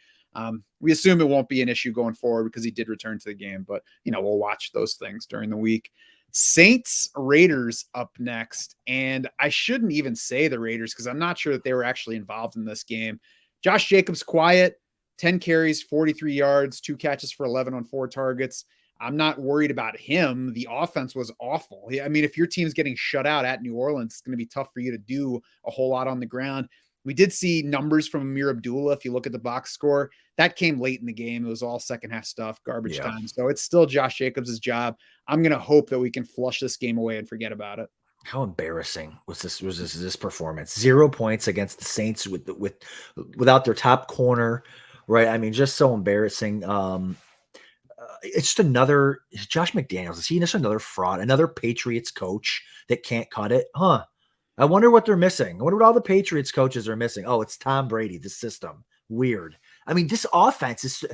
We assume it won't be an issue going forward because he did return to the game, but we'll watch those things during the week. Saints Raiders up next. And I shouldn't even say the Raiders because I'm not sure that they were actually involved in this game. Josh Jacobs quiet, 10 carries, 43 yards, 2 catches for 11 on 4 targets. I'm not worried about him. The offense was awful. I mean, if your team's getting shut out at New Orleans, it's going to be tough for you to do a whole lot on the ground. We did see numbers from Amir Abdullah. If you look at the box score, that came late in the game. It was all second half stuff, garbage time. So it's still Josh Jacobs' job. I'm going to hope that we can flush this game away and forget about it. How embarrassing was this performance? 0 points against the Saints without their top corner, right? I mean, just so embarrassing. It's just another Josh McDaniels. Is he just another fraud? Another Patriots coach that can't cut it? Huh? I wonder what they're missing. I wonder what all the Patriots coaches are missing. Oh, it's Tom Brady, the system. Weird. I mean, this offense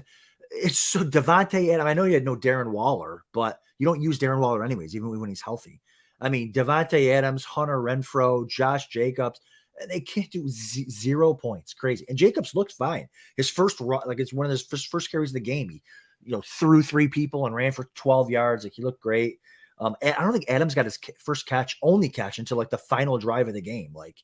it's so Devontae Adams. I know you had no Darren Waller, but you don't use Darren Waller anyways, even when he's healthy. I mean, Devontae Adams, Hunter Renfrow, Josh Jacobs, they can't do 0 points. Crazy. And Jacobs looked fine. His first run, like it's one of his first carries of the game. He, threw 3 people and ran for 12 yards. Like he looked great. I don't think Adams got his first only catch until like the final drive of the game. Like,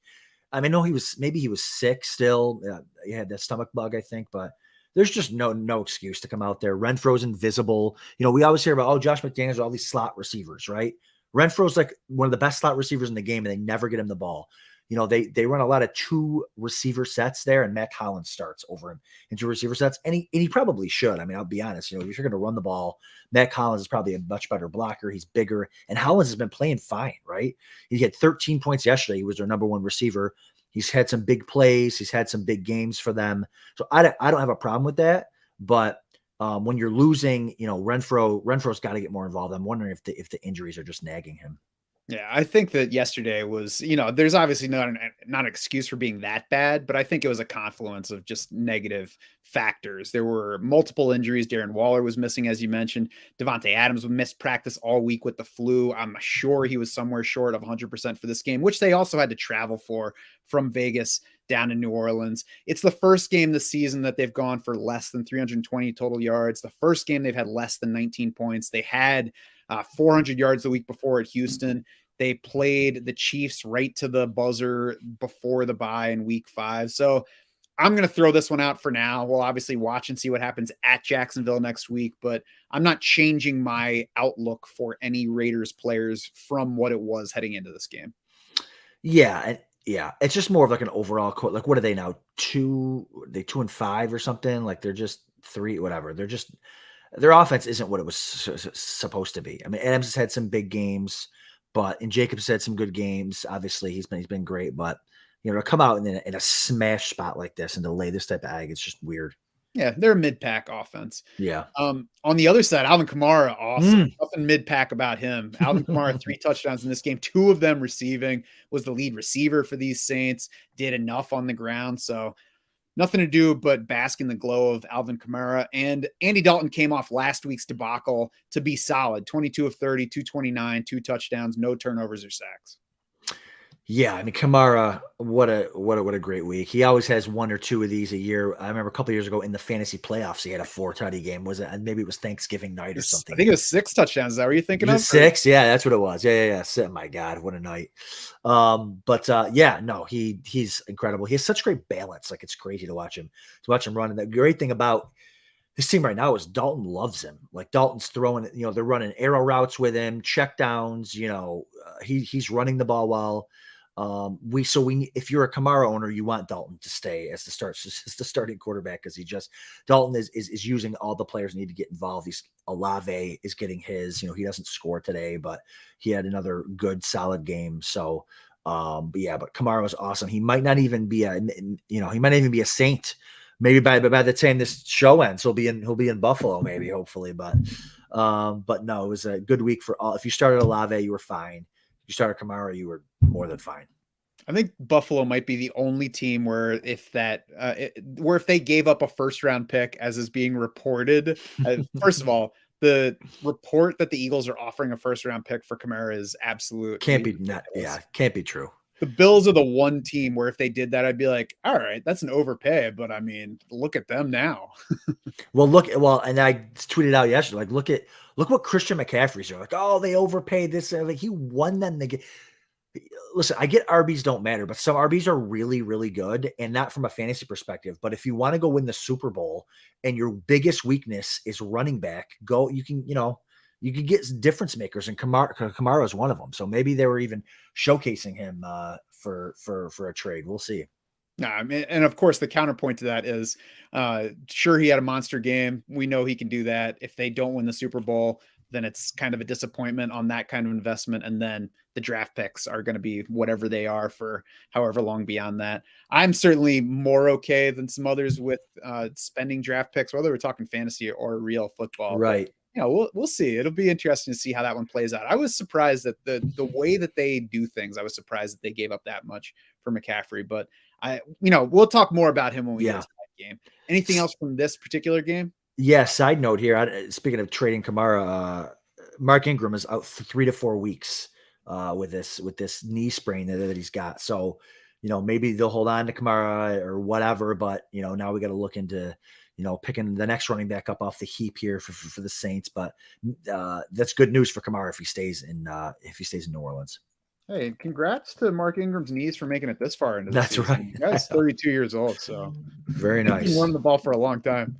I mean, no, he was sick still. He had that stomach bug, I think, but there's just no excuse to come out there. Renfro's invisible. We always hear about, Josh McDaniels, all these slot receivers, right? Renfro's like one of the best slot receivers in the game, and they never get him the ball. They run a lot of 2 receiver sets there, and Matt Collins starts over him into receiver sets, and he probably should. I mean, I'll be honest. If you're going to run the ball, Matt Collins is probably a much better blocker. He's bigger, and Hollins has been playing fine, right? He had 13 points yesterday. He was their number 1 receiver. He's had some big plays. He's had some big games for them. So I don't have a problem with that. But when you're losing, Renfro's got to get more involved. I'm wondering if the injuries are just nagging him. Yeah, I think that yesterday was, there's obviously not an excuse for being that bad, but I think it was a confluence of just negative factors. There were multiple injuries. Darren Waller was missing, as you mentioned. Devontae Adams missed practice all week with the flu. I'm sure he was somewhere short of 100% for this game, which they also had to travel for from Vegas down in New Orleans. It's the first game this season that they've gone for less than 320 total yards. The first game they've had less than 19 points. They had 400 yards the week before at Houston. They played the Chiefs right to the buzzer before the bye in week 5. So I'm going to throw this one out for now. We'll obviously watch and see what happens at Jacksonville next week, but I'm not changing my outlook for any Raiders players from what it was heading into this game. Yeah. Yeah. It's just more of like an overall quote. Like, what are they now? 2-5 or something? Like they're just 3, whatever. Their offense isn't what it was supposed to be. I mean, Adams has had some big games, and Jacobs had some good games. Obviously, he's been great, but to come out in a smash spot like this and to lay this type of egg, it's just weird. Yeah, they're a mid-pack offense. Yeah. On the other side, Alvin Kamara, awesome. Nothing mid-pack about him. Alvin Kamara, 3 touchdowns in this game, 2 of them receiving, was the lead receiver for these Saints, did enough on the ground. So nothing to do but bask in the glow of Alvin Kamara. And Andy Dalton came off last week's debacle to be solid. 22 of 30, 229, 2 touchdowns, no turnovers or sacks. Yeah, I mean Kamara, what a great week. He always has one or two of these a year. I remember a couple years ago in the fantasy playoffs, he had a 4 tutty game. Was it? Maybe it was Thanksgiving night or I something. think it was 6 touchdowns. Is that what you're thinking Was it of? Or 6? Yeah, that's what it was. Yeah. My God, what a night. Yeah, no, he's incredible. He has such great balance. Like it's crazy to watch him run. And the great thing about this team right now is Dalton loves him. Like Dalton's throwing, they're running arrow routes with him, check downs. He's running the ball well. If you're a Kamara owner, you want Dalton to stay as the starting quarterback because Dalton is using all the players need to get involved. Olave is getting his. He doesn't score today, but he had another good solid game. So, but Kamara was awesome. He might not even be a Saint. Maybe by the time this show ends, he'll be in Buffalo, maybe, hopefully. But no, it was a good week for all. If you started Olave, you were fine. If you started Kamara, you were more than fine. I think Buffalo might be the only team where if they gave up a first round pick, as is being reported. First of all, the report that the Eagles are offering a first round pick for Kamara is absolute. Can't be true. The Bills are the one team where if they did that, I'd be like, all right, that's an overpay. But I mean, look at them now. And I tweeted out yesterday, like, look what Christian McCaffrey's doing. Like, oh, they overpaid this. Like he won them. Listen, I get RBs don't matter, but some RBs are really, really good, and not from a fantasy perspective. But if you want to go win the Super Bowl and your biggest weakness is running back, you can get difference makers, and Kamara is one of them. So maybe they were even showcasing him for a trade. We'll see. No, I mean, and of course, the counterpoint to that is, sure, he had a monster game. We know he can do that. If they don't win the Super Bowl, then it's kind of a disappointment on that kind of investment. And then the draft picks are going to be whatever they are for however long beyond that. I'm certainly more okay than some others with spending draft picks, whether we're talking fantasy or real football. Right. But, we'll see. It'll be interesting to see how that one plays out. I was surprised that the way that they do things, I was surprised that they gave up that much for McCaffrey, but we'll talk more about him when we get to that game. Anything else from this particular game? Yeah. Side note here. Speaking of trading Kamara, Mark Ingram is out 3 to 4 weeks with this knee sprain that he's got. So, maybe they'll hold on to Kamara or whatever. But now we got to look into picking the next running back up off the heap here for the Saints. But that's good news for Kamara if he stays in New Orleans. Hey, congrats to Mark Ingram's knees for making it this far into the season. Right. The guy's 32 years old, so very nice. He's been running the ball for a long time.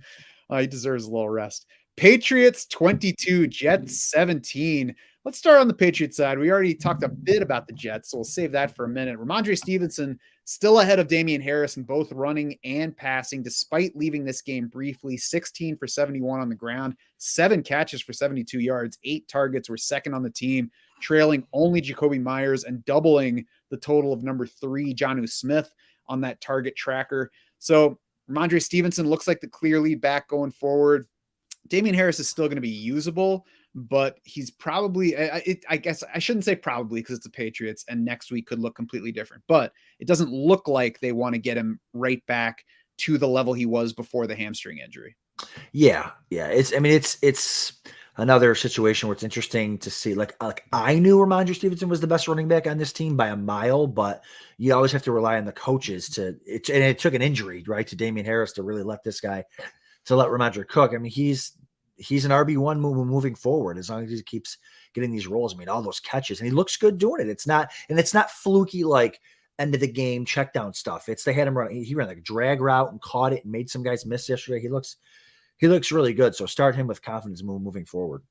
He deserves a little rest. Patriots 22, Jets 17. Let's start on the Patriots side. We already talked a bit about the Jets, so we'll save that for a minute. Ramondre Stevenson still ahead of Damian Harris in both running and passing, despite leaving this game briefly. 16 for 71 on the ground, 7 catches for 72 yards, 8 targets. Were second on the team, trailing only Jacoby Myers and doubling the total of number 3, Jonnu Smith, on that target tracker. So Ramondre Stevenson looks like the clear lead back going forward. Damian Harris is still going to be usable, but he's probably, I guess I shouldn't say probably because it's the Patriots and next week could look completely different, but it doesn't look like they want to get him right back to the level he was before the hamstring injury. Yeah. It's another situation where it's interesting to see, like I knew Ramondre Stevenson was the best running back on this team by a mile, but you always have to rely on the coaches and it took an injury, right, to Damian Harris to really let Ramondre cook. I mean, he's an RB1 moving forward as long as he keeps getting these roles. I mean, all those catches, and he looks good doing it. It's not fluky like end of the game check down stuff. They had him run. He ran like a drag route and caught it and made some guys miss yesterday. He looks really good. So start him with confidence moving forward.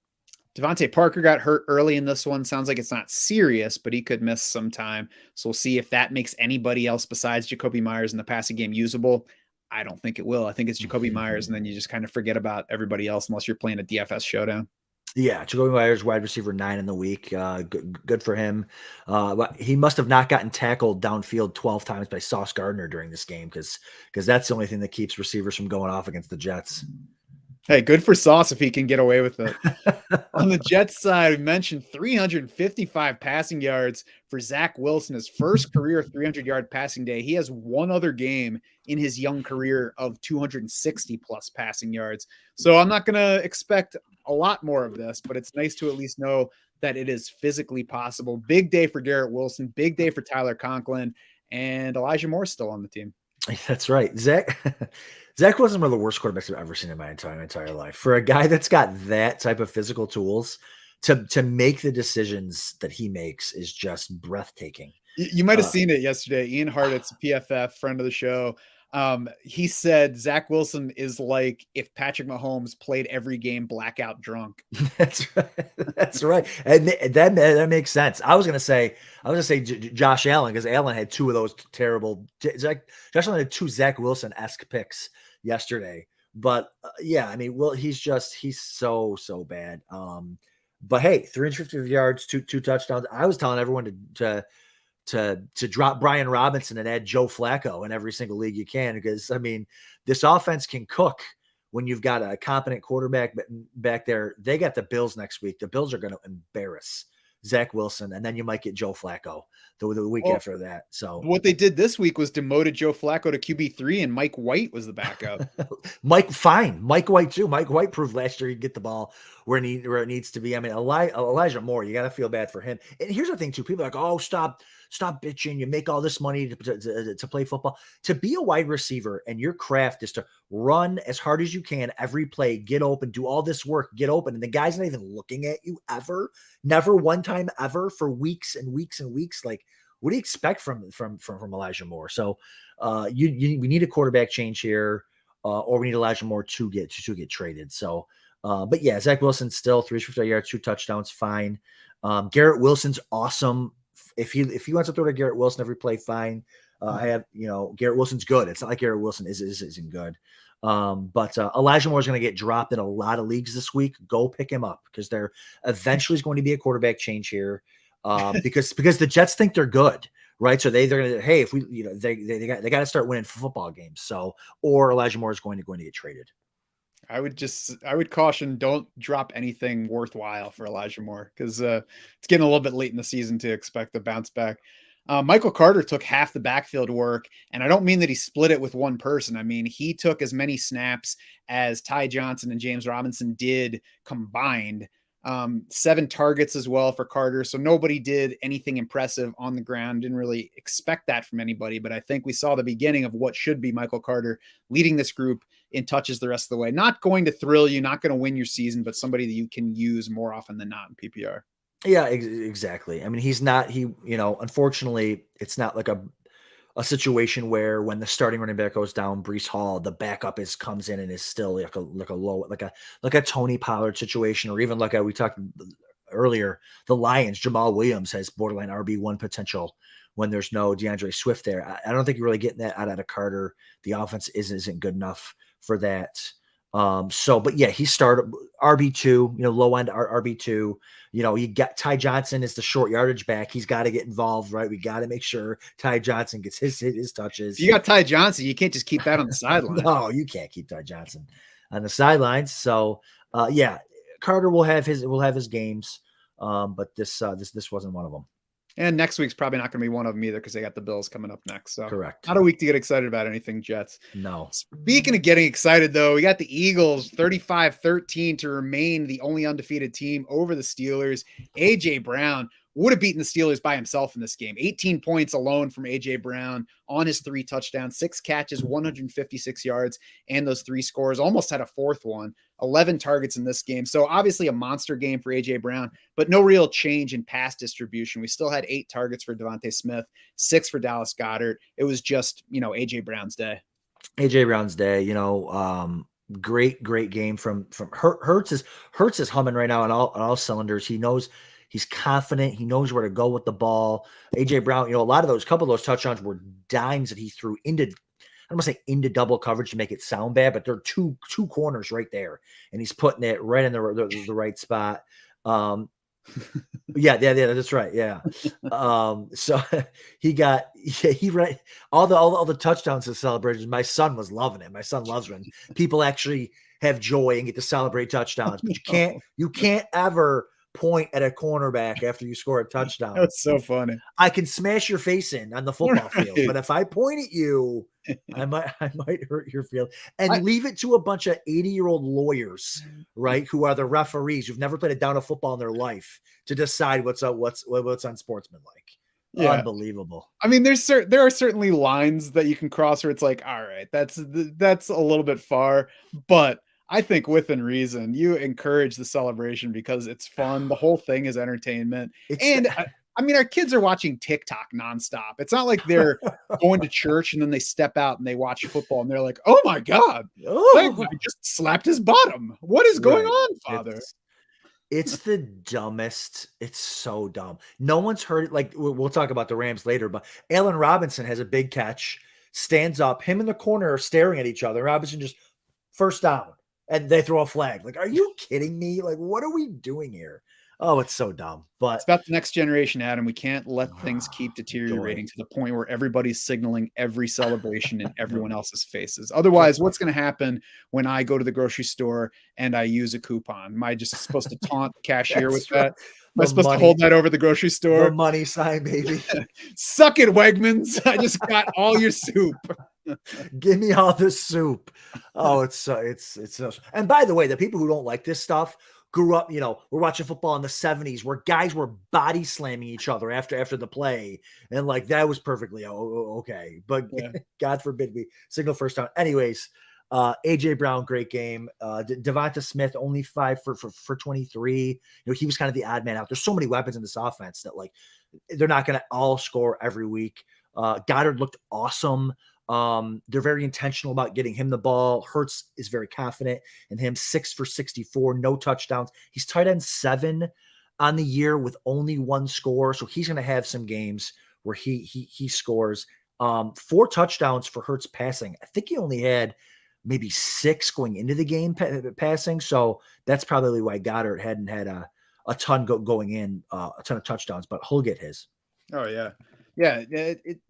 Devontae Parker got hurt early in this one. Sounds like it's not serious, but he could miss some time. So we'll see if that makes anybody else besides Jacoby Myers in the passing game usable. I don't think it will. I think it's Jacoby Myers, and then you just kind of forget about everybody else unless you're playing a DFS showdown. Yeah, Jacoby Myers, wide receiver 9 in the week. Good for him. But he must have not gotten tackled downfield 12 times by Sauce Gardner during this game because that's the only thing that keeps receivers from going off against the Jets. Hey, good for Sauce if he can get away with it. On the Jets side, we mentioned 355 passing yards for Zach Wilson, his first career 300-yard passing day. He has one other game in his young career of 260-plus passing yards. So I'm not going to expect a lot more of this, but it's nice to at least know that it is physically possible. Big day for Garrett Wilson, big day for Tyler Conklin, and Elijah Moore still on the team. That's right. Zach wasn't one of the worst quarterbacks I've ever seen in my entire life. For a guy that's got that type of physical tools to make the decisions that he makes is just breathtaking. You might have seen it yesterday. Ian Hartitz, PFF, friend of the show, he said Zach Wilson is like if Patrick Mahomes played every game blackout drunk. That's right. That's right. And that makes sense. I was gonna say Josh Allen, because Allen had two of those terrible. Josh Allen had two Zach Wilson-esque picks yesterday. But yeah, I mean, he's so bad. But hey, 350 yards, two touchdowns. I was telling everyone to drop Brian Robinson and add Joe Flacco in every single league you can, because I mean, this offense can cook when you've got a competent quarterback back there. They got the Bills next week. The Bills are going to embarrass Zach Wilson, and then you might get Joe Flacco the week after that. So what they did this week was demoted Joe Flacco to QB3, and Mike White was the backup. Mike White too. Mike White proved last year he can get the ball where it needs to be. I mean, Elijah Moore, you got to feel bad for him. And here's the thing too: people are like, oh, stop bitching. You make all this money to play football. To be a wide receiver, and your craft is to run as hard as you can every play, get open, do all this work, get open, and the guy's not even looking at you ever, never one time ever for weeks and weeks and weeks. Like, what do you expect from Elijah Moore? So we need a quarterback change here, or we need Elijah Moore to get traded. So, but yeah, Zach Wilson still 350 yards, 2 touchdowns, fine. Garrett Wilson's awesome. If he wants to throw to Garrett Wilson every play, fine. Garrett Wilson's good. It's not like Garrett Wilson isn't good. But Elijah Moore is going to get dropped in a lot of leagues this week. Go pick him up, because there eventually is going to be a quarterback change here. Because the Jets think they're good, right? So they're going to, hey, if we, they got to start winning football games. So, or Elijah Moore is going to get traded. I would caution, don't drop anything worthwhile for Elijah Moore, because it's getting a little bit late in the season to expect a bounce back. Michael Carter took half the backfield work, and I don't mean that he split it with one person. I mean, he took as many snaps as Ty Johnson and James Robinson did combined. 7 targets as well for Carter. So nobody did anything impressive on the ground. Didn't really expect that from anybody, but I think we saw the beginning of what should be Michael Carter leading this group in touches the rest of the way. Not going to thrill you, not going to win your season, but somebody that you can use more often than not in PPR. Yeah, exactly. I mean, unfortunately, it's not like a situation where when the starting running back goes down, Breece Hall, the backup comes in and is still like a Tony Pollard situation, or even like we talked earlier, the Lions, Jamal Williams has borderline RB1 potential when there's no DeAndre Swift there. I don't think you're really getting that out of Carter. The offense isn't good enough for that. But yeah, he started RB2, low end RB2. You got Ty Johnson is the short yardage back. He's got to get involved, right? We got to make sure Ty Johnson gets his touches. If you got Ty Johnson, you can't just keep that on the sideline. No, you can't keep Ty Johnson on the sidelines. So yeah, Carter will have his games. But this wasn't one of them. And next week's probably not going to be one of them either, because they got the Bills coming up next. So correct. Not a week to get excited about anything Jets. No. Speaking of getting excited, though, we got the Eagles 35-13 to remain the only undefeated team over the Steelers. A.J. Brown would have beaten the Steelers by himself in this game. 18 points alone from A.J. Brown on his 3 touchdowns, 6 catches, 156 yards, and those 3 scores. Almost had a 4th one. 11 targets in this game. So obviously a monster game for A.J. Brown, but no real change in pass distribution. We still had 8 targets for Devontae Smith, 6 for Dallas Goedert. It was just, A.J. Brown's day. A.J. Brown's day, great game from Hurts is humming right now on all cylinders. He knows he's confident. He knows where to go with the ball. A.J. Brown, a couple of those touchdowns were dimes that he threw into, I don't want to say into double coverage to make it sound bad, but there are two corners right there, and he's putting it right in the right spot. Yeah, that's right. Yeah. So he read all the touchdowns to celebrations. My son was loving it. My son loves when people actually have joy and get to celebrate touchdowns, but you can't ever point at a cornerback after you score a touchdown. That's so funny. I can smash your face in on the football field, but if I point at you, I might hurt your feelings. And leave it to a bunch of 80-year-old lawyers, right, who are the referees who've never played a down of football in their life to decide what's unsportsmanlike. Yeah. Unbelievable. I mean, there are certainly lines that you can cross where it's like, all right, that's a little bit far, but I think within reason, you encourage the celebration because it's fun. The whole thing is entertainment. I mean, our kids are watching TikTok nonstop. It's not like they're going to church and then they step out and they watch football and they're like, oh my God, that guy just slapped his bottom. What is going on, Father? It's the dumbest. It's so dumb. No one's heard it. Like, we'll talk about the Rams later, but Allen Robinson has a big catch, stands up, him in the corner are staring at each other. Robinson just first down. And they throw a flag. Like, are you kidding me? Like, what are we doing here? Oh, it's so dumb. But it's about the next generation, Adam. We can't let things keep deteriorating to the point where everybody's signaling every celebration in everyone else's faces. Otherwise, what's going to happen when I go to the grocery store and I use a coupon? Am I just supposed to taunt the cashier with that? Am I supposed to hold that over the grocery store? The money sign, baby. Suck it, Wegmans. I just got all your soup. Give me all the soup. Oh, it's so. And by the way, the people who don't like this stuff grew up, we're watching football in the 70s where guys were body slamming each other after the play. And like, that was perfectly okay. But God forbid we signal first down. Anyways, AJ Brown, great game. Devonta Smith, only 5 for 23. He was kind of the odd man out. There's so many weapons in this offense that like, they're not going to all score every week. Goddard looked awesome. They're very intentional about getting him the ball. Hurts is very confident in him. 6 for 64, no touchdowns. He's tight end 7 on the year with only 1 score. So he's going to have some games where he scores. 4 touchdowns for Hurts passing. I think he only had maybe 6 going into the game passing. So that's probably why Goddard hadn't had a ton going in, a ton of touchdowns, but he'll get his. Oh yeah. Yeah,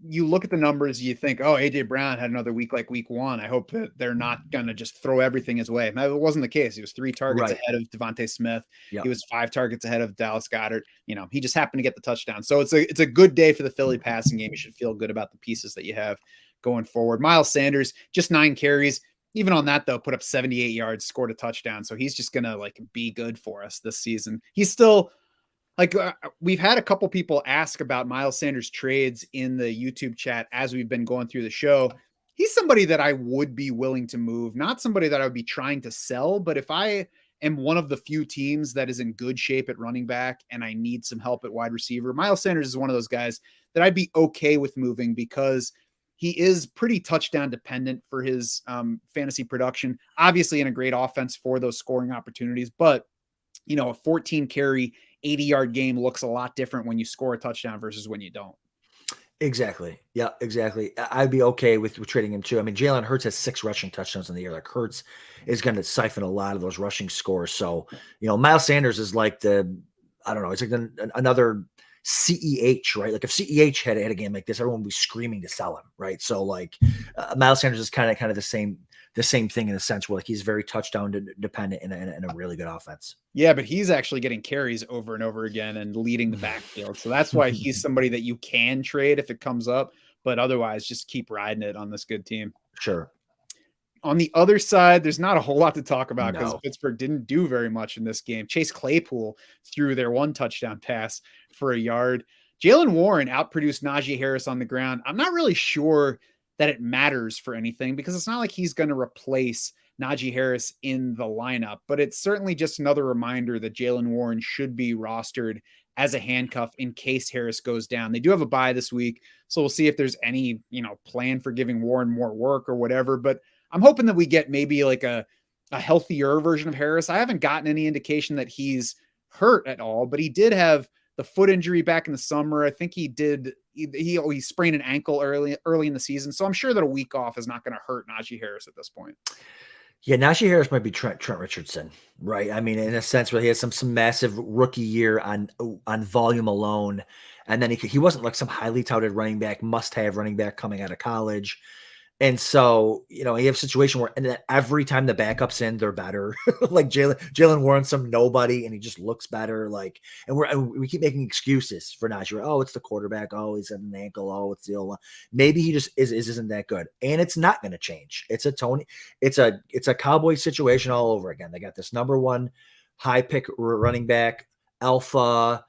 you look at the numbers, you think, oh, AJ Brown had another week like week 1. I hope that they're not going to just throw everything his way. It wasn't the case. He was 3 targets ahead of Devonta Smith. Yep. He was 5 targets ahead of Dallas Goedert. He just happened to get the touchdown. So it's a good day for the Philly passing game. You should feel good about the pieces that you have going forward. Miles Sanders, just 9 carries. Even on that, though, put up 78 yards, scored a touchdown. So he's just going to like be good for us this season. He's still... we've had a couple people ask about Miles Sanders trades in the YouTube chat as we've been going through the show. He's somebody that I would be willing to move, not somebody that I would be trying to sell. But if I am one of the few teams that is in good shape at running back and I need some help at wide receiver, Miles Sanders is one of those guys that I'd be okay with moving because he is pretty touchdown dependent for his fantasy production, obviously in a great offense for those scoring opportunities. But, a 14 carry, 80-yard game looks a lot different when you score a touchdown versus when you don't. Exactly. Yeah, exactly. I'd be okay with trading him too. I mean, Jalen Hurts has 6 rushing touchdowns in the year. Like Hurts is going to siphon a lot of those rushing scores. So, Miles Sanders is like it's like another CEH, right? Like if CEH had a game like this, everyone would be screaming to sell him, right? So like Miles Sanders is kind of the same thing in a sense where like he's very touchdown dependent in a really good offense. Yeah, but he's actually getting carries over and over again and leading the backfield. So that's why he's somebody that you can trade if it comes up, but otherwise just keep riding it on this good team. Sure. On the other side, there's not a whole lot to talk about because Pittsburgh didn't do very much in this game. Chase Claypool threw their 1 touchdown pass for a yard. Jaylen Warren outproduced Najee Harris on the ground. I'm not really sure that it matters for anything because it's not like he's going to replace Najee Harris in the lineup, but it's certainly just another reminder that Jaylen Warren should be rostered as a handcuff in case Harris goes down. They do have a bye this week, so we'll see if there's any, plan for giving Warren more work or whatever, but I'm hoping that we get maybe like a healthier version of Harris. I haven't gotten any indication that he's hurt at all, but he did have the foot injury back in the summer. I think he sprained an ankle early in the season. So I'm sure that a week off is not going to hurt Najee Harris at this point. Yeah, Najee Harris might be Trent Richardson, right? I mean, in a sense where he has some massive rookie year on volume alone. And then he wasn't like some highly touted running back, must-have running back coming out of college. And so, you have a situation where, and then every time the backup's in, they're better. Like Jalen Warren's some nobody, and he just looks better. Like, and we keep making excuses for Najee. Oh, it's the quarterback. Oh, he's at an ankle. Oh, it's the O-line. Maybe he just isn't that good, and it's not going to change. It's a Cowboy situation all over again. They got this number one high pick running back, alpha,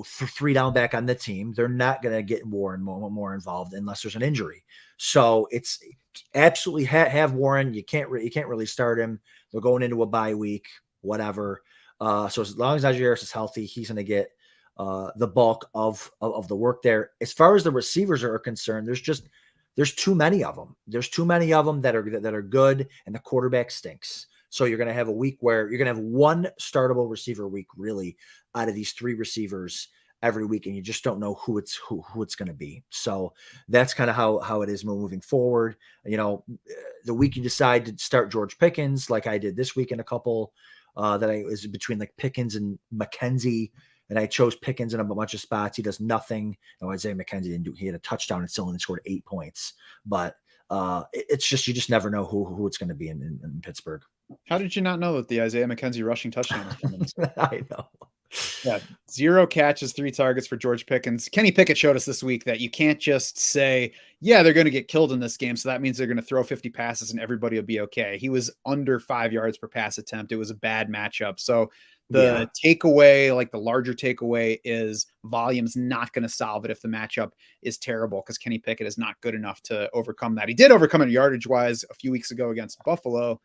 3 down back on the team. They're not going to get more involved unless there's an injury. So it's absolutely have Warren. You can't really start him. They're going into a bye week, whatever. So as long as Najee Harris is healthy, he's going to get the bulk of the work there. As far as the receivers are concerned, there's too many of them. There's too many of them that are good, and the quarterback stinks. So you're going to have a week where you're going to have one startable receiver week really out of these 3 receivers every week, and you just don't know who it's going to be. So that's kind of how it is moving forward. The week you decide to start George Pickens, like I did this week in a couple that I was between like Pickens and McKenzie, and I chose Pickens in a bunch of spots. He does nothing. Isaiah McKenzie he had a touchdown and still only scored 8 points, but it's just, you just never know who it's going to be in Pittsburgh. How did you not know that the Isaiah McKenzie rushing touchdown was coming? I know. Yeah, 0 catches, 3 targets for George Pickens. Kenny Pickett showed us this week that you can't just say, yeah, they're going to get killed in this game, so that means they're going to throw 50 passes and everybody will be okay. He was under 5 yards per pass attempt. It was a bad matchup. So the takeaway, like the larger takeaway, is volume's not going to solve it if the matchup is terrible, because Kenny Pickett is not good enough to overcome that. He did overcome it yardage-wise a few weeks ago against Buffalo.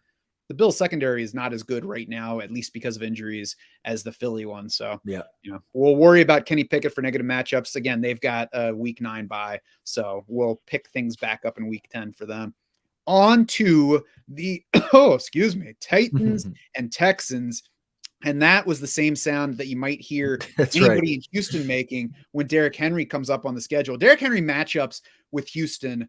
The Bills secondary is not as good right now, at least because of injuries, as the Philly one. So, we'll worry about Kenny Pickett for negative matchups. Again, they've got a week 9 bye, so we'll pick things back up in week 10 for them. On to the, Titans and Texans. And that was the same sound that you might hear anybody in Houston making when Derrick Henry comes up on the schedule. Derrick Henry matchups with Houston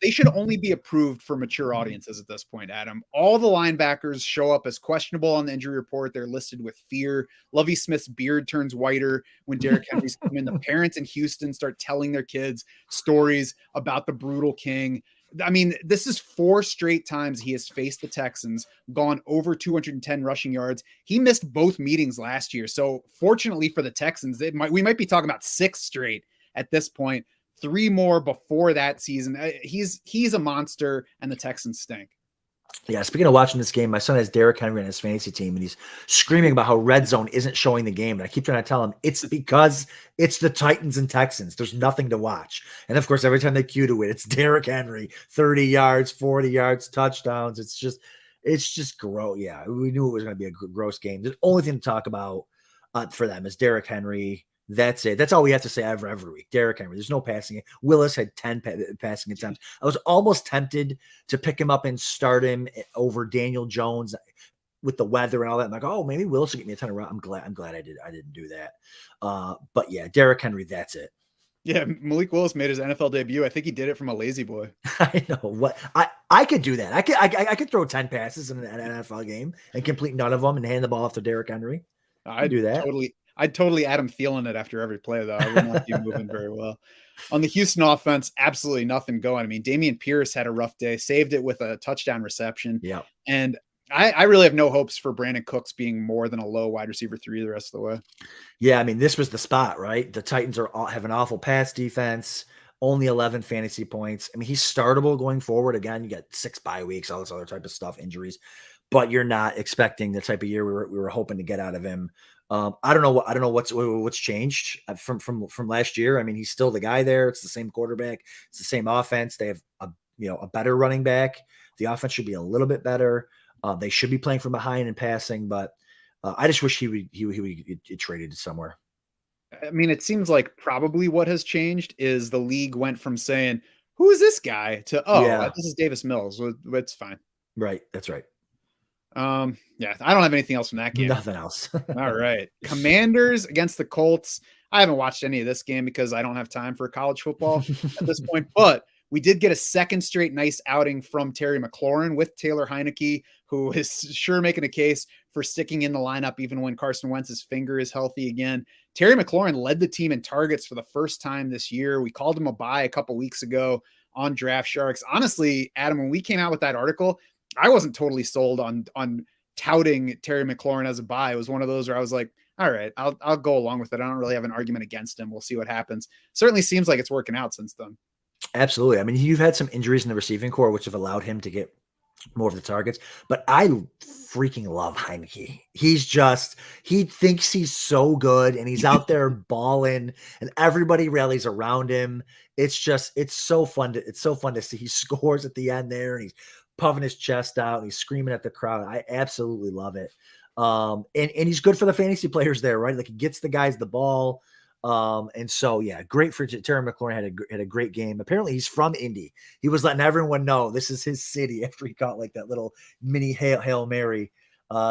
they should only be approved for mature audiences at this point, Adam. All the linebackers show up as questionable on the injury report. They're listed with fear. Lovie Smith's beard turns whiter when Derrick Henry's come in. The parents in Houston start telling their kids stories about the brutal king. I mean, this is 4 straight times he has faced the Texans, gone over 210 rushing yards. He missed both meetings last year. So fortunately for the Texans, we might be talking about 6 straight at this point. 3 more before that season. He's a monster, and the Texans stink. Yeah, speaking of watching this game, my son has Derrick Henry on his fantasy team, and he's screaming about how red zone isn't showing the game. And I keep trying to tell him it's because it's the Titans and Texans. There's nothing to watch. And of course, every time they cue to it, it's Derrick Henry, 30 yards, 40 yards, touchdowns. It's just gross. Yeah, we knew it was going to be a gross game. The only thing to talk about for them is Derrick Henry. That's it. That's all we have to say every week. Derrick Henry. There's no passing. Willis had 10 passing attempts. I was almost tempted to pick him up and start him over Daniel Jones with the weather and all that. I'm like, oh, maybe Willis will get me a ton of runs. I'm glad I didn't do that. But yeah, Derrick Henry. That's it. Yeah, Malik Willis made his NFL debut. I think he did it from a lazy boy. I know what I could do that. I could throw 10 passes in an NFL game and complete none of them and hand the ball off to Derrick Henry. I'd do that. I'd totally Adam Thielen it after every play, though. I would not be moving very well. On the Houston offense, absolutely nothing going. I mean, Dameon Pierce had a rough day, saved it with a touchdown reception. Yeah. And I really have no hopes for Brandon Cooks being more than a low wide receiver 3 the rest of the way. Yeah, I mean, this was the spot, right? The Titans have an awful pass defense, only 11 fantasy points. I mean, he's startable going forward. Again, you got 6 bye weeks, all this other type of stuff, injuries, but you're not expecting the type of year we were hoping to get out of him. I don't know what's changed from last year. I mean, he's still the guy there. It's the same quarterback. It's the same offense. They have a better running back. The offense should be a little bit better. They should be playing from behind and passing, but I just wish he would get traded somewhere. I mean, it seems like probably what has changed is the league went from saying, who is this guy, to, this is Davis Mills. It's fine. Right. That's right. Yeah, I don't have anything else from that game. Nothing else. All right. Commanders against the Colts. I haven't watched any of this game because I don't have time for college football at this point, but we did get a second straight nice outing from Terry McLaurin with Taylor Heineke who is sure making a case for sticking in the lineup even when Carson Wentz's finger is healthy again. Terry McLaurin led the team in targets for the first time this year. We called him a buy a couple weeks ago on Draft Sharks. Honestly, Adam, when we came out with that article, I wasn't totally sold on touting Terry McLaurin as a buy. It was one of those where I was like, all right, I'll go along with it. I don't really have an argument against him. We'll see what happens. Certainly seems like it's working out since then. Absolutely. I mean, you've had some injuries in the receiving core, which have allowed him to get more of the targets, but I freaking love Heineke. He thinks he's so good and he's out there balling and everybody rallies around him. It's so fun to see. He scores at the end there and he's puffing his chest out and he's screaming at the crowd. I absolutely love it. And he's good for the fantasy players there, right? Like he gets the guys the ball. And so, yeah, great for Terry McLaurin had a great game. Apparently he's from Indy. He was letting everyone know this is his city after he caught like that little mini Hail Mary.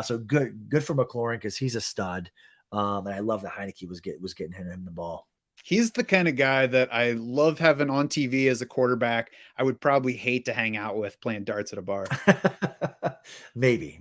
So good for McLaurin because he's a stud. And I love that Heineke was getting him the ball. He's the kind of guy that I love having on TV as a quarterback. I would probably hate to hang out with playing darts at a bar. Maybe.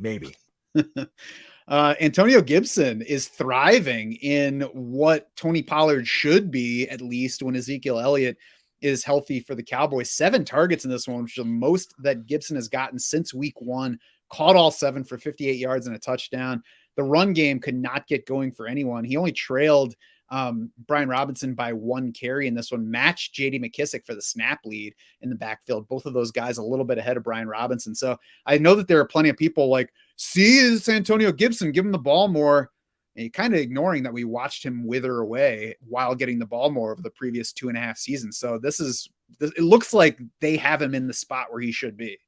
Antonio Gibson is thriving in what Tony Pollard should be, at least when Ezekiel Elliott is healthy for the Cowboys. 7 targets in this one, which is the most that Gibson has gotten since week 1. Caught all 7 for 58 yards and a touchdown. The run game could not get going for anyone. He only trailed Brian Robinson by 1 carry in this one, matched JD McKissick for the snap lead in the backfield. Both of those guys a little bit ahead of Brian Robinson. So I know that there are plenty of people like, see, it's Antonio Gibson, give him the ball more. And you're kind of ignoring that we watched him wither away while getting the ball more over the previous 2.5 seasons. So it looks like they have him in the spot where he should be.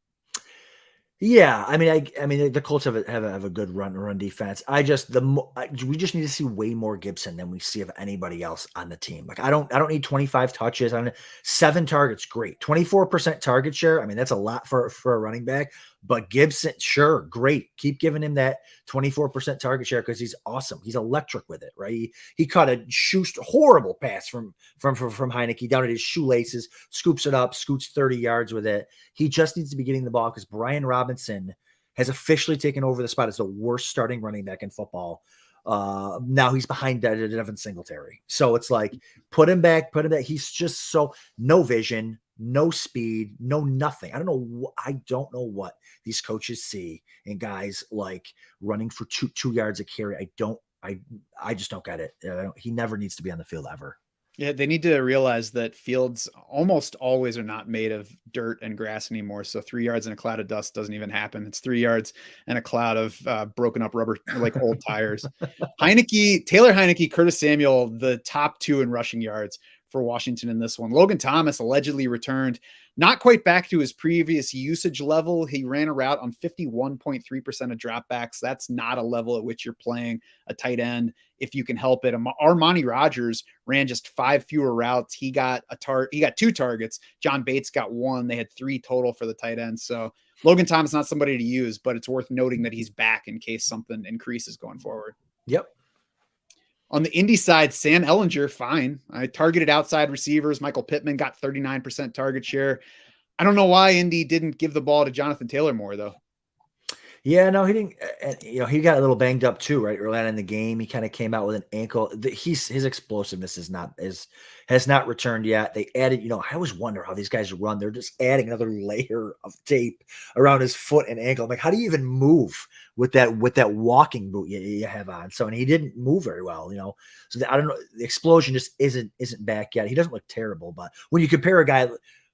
Yeah, I mean, the Colts have a good run defense. We just need to see way more Gibson than we see of anybody else on the team. Like I don't need 25 touches. 7 targets, great. 24% target share. I mean, that's a lot for a running back. But Gibson, sure, great. Keep giving him that 24% target share because he's awesome. He's electric with it, right? He caught a horrible pass from Heineke down at his shoelaces, scoops it up, scoots 30 yards with it. He just needs to be getting the ball because Brian Robinson has officially taken over the spot as the worst starting running back in football. Now he's behind Devin Singletary. So it's like, put him back. He's just no vision, no speed, no nothing. I don't know what these coaches see in guys like running for two yards a carry. I just don't get it. He never needs to be on the field ever. Yeah, they need to realize that fields almost always are not made of dirt and grass anymore. So 3 yards in a cloud of dust doesn't even happen. It's 3 yards and a cloud of broken up rubber, like old tires. Taylor Heineke, Curtis Samuel, the top 2 in rushing yards for Washington in this one. Logan Thomas allegedly returned, not quite back to his previous usage level. He ran a route on 51.3% of dropbacks. That's not a level at which you're playing a tight end if you can help it. Armani Rogers ran just 5 fewer routes. He got 2 targets. John Bates got 1. They had 3 total for the tight end. So Logan Thomas not somebody to use, but it's worth noting that he's back in case something increases going forward. Yep. On the Indy side, Sam Ehlinger, fine. I targeted outside receivers. Michael Pittman got 39% target share. I don't know why Indy didn't give the ball to Jonathan Taylor more, though. Yeah, no, he didn't. He got a little banged up too, right? Early on in the game, he kind of came out with an ankle. His explosiveness has not returned yet. They added, I always wonder how these guys run. They're just adding another layer of tape around his foot and ankle. I'm like, how do you even move with that walking boot you have on? So, and he didn't move very well, So I don't know. The explosion just isn't back yet. He doesn't look terrible, but when you compare a guy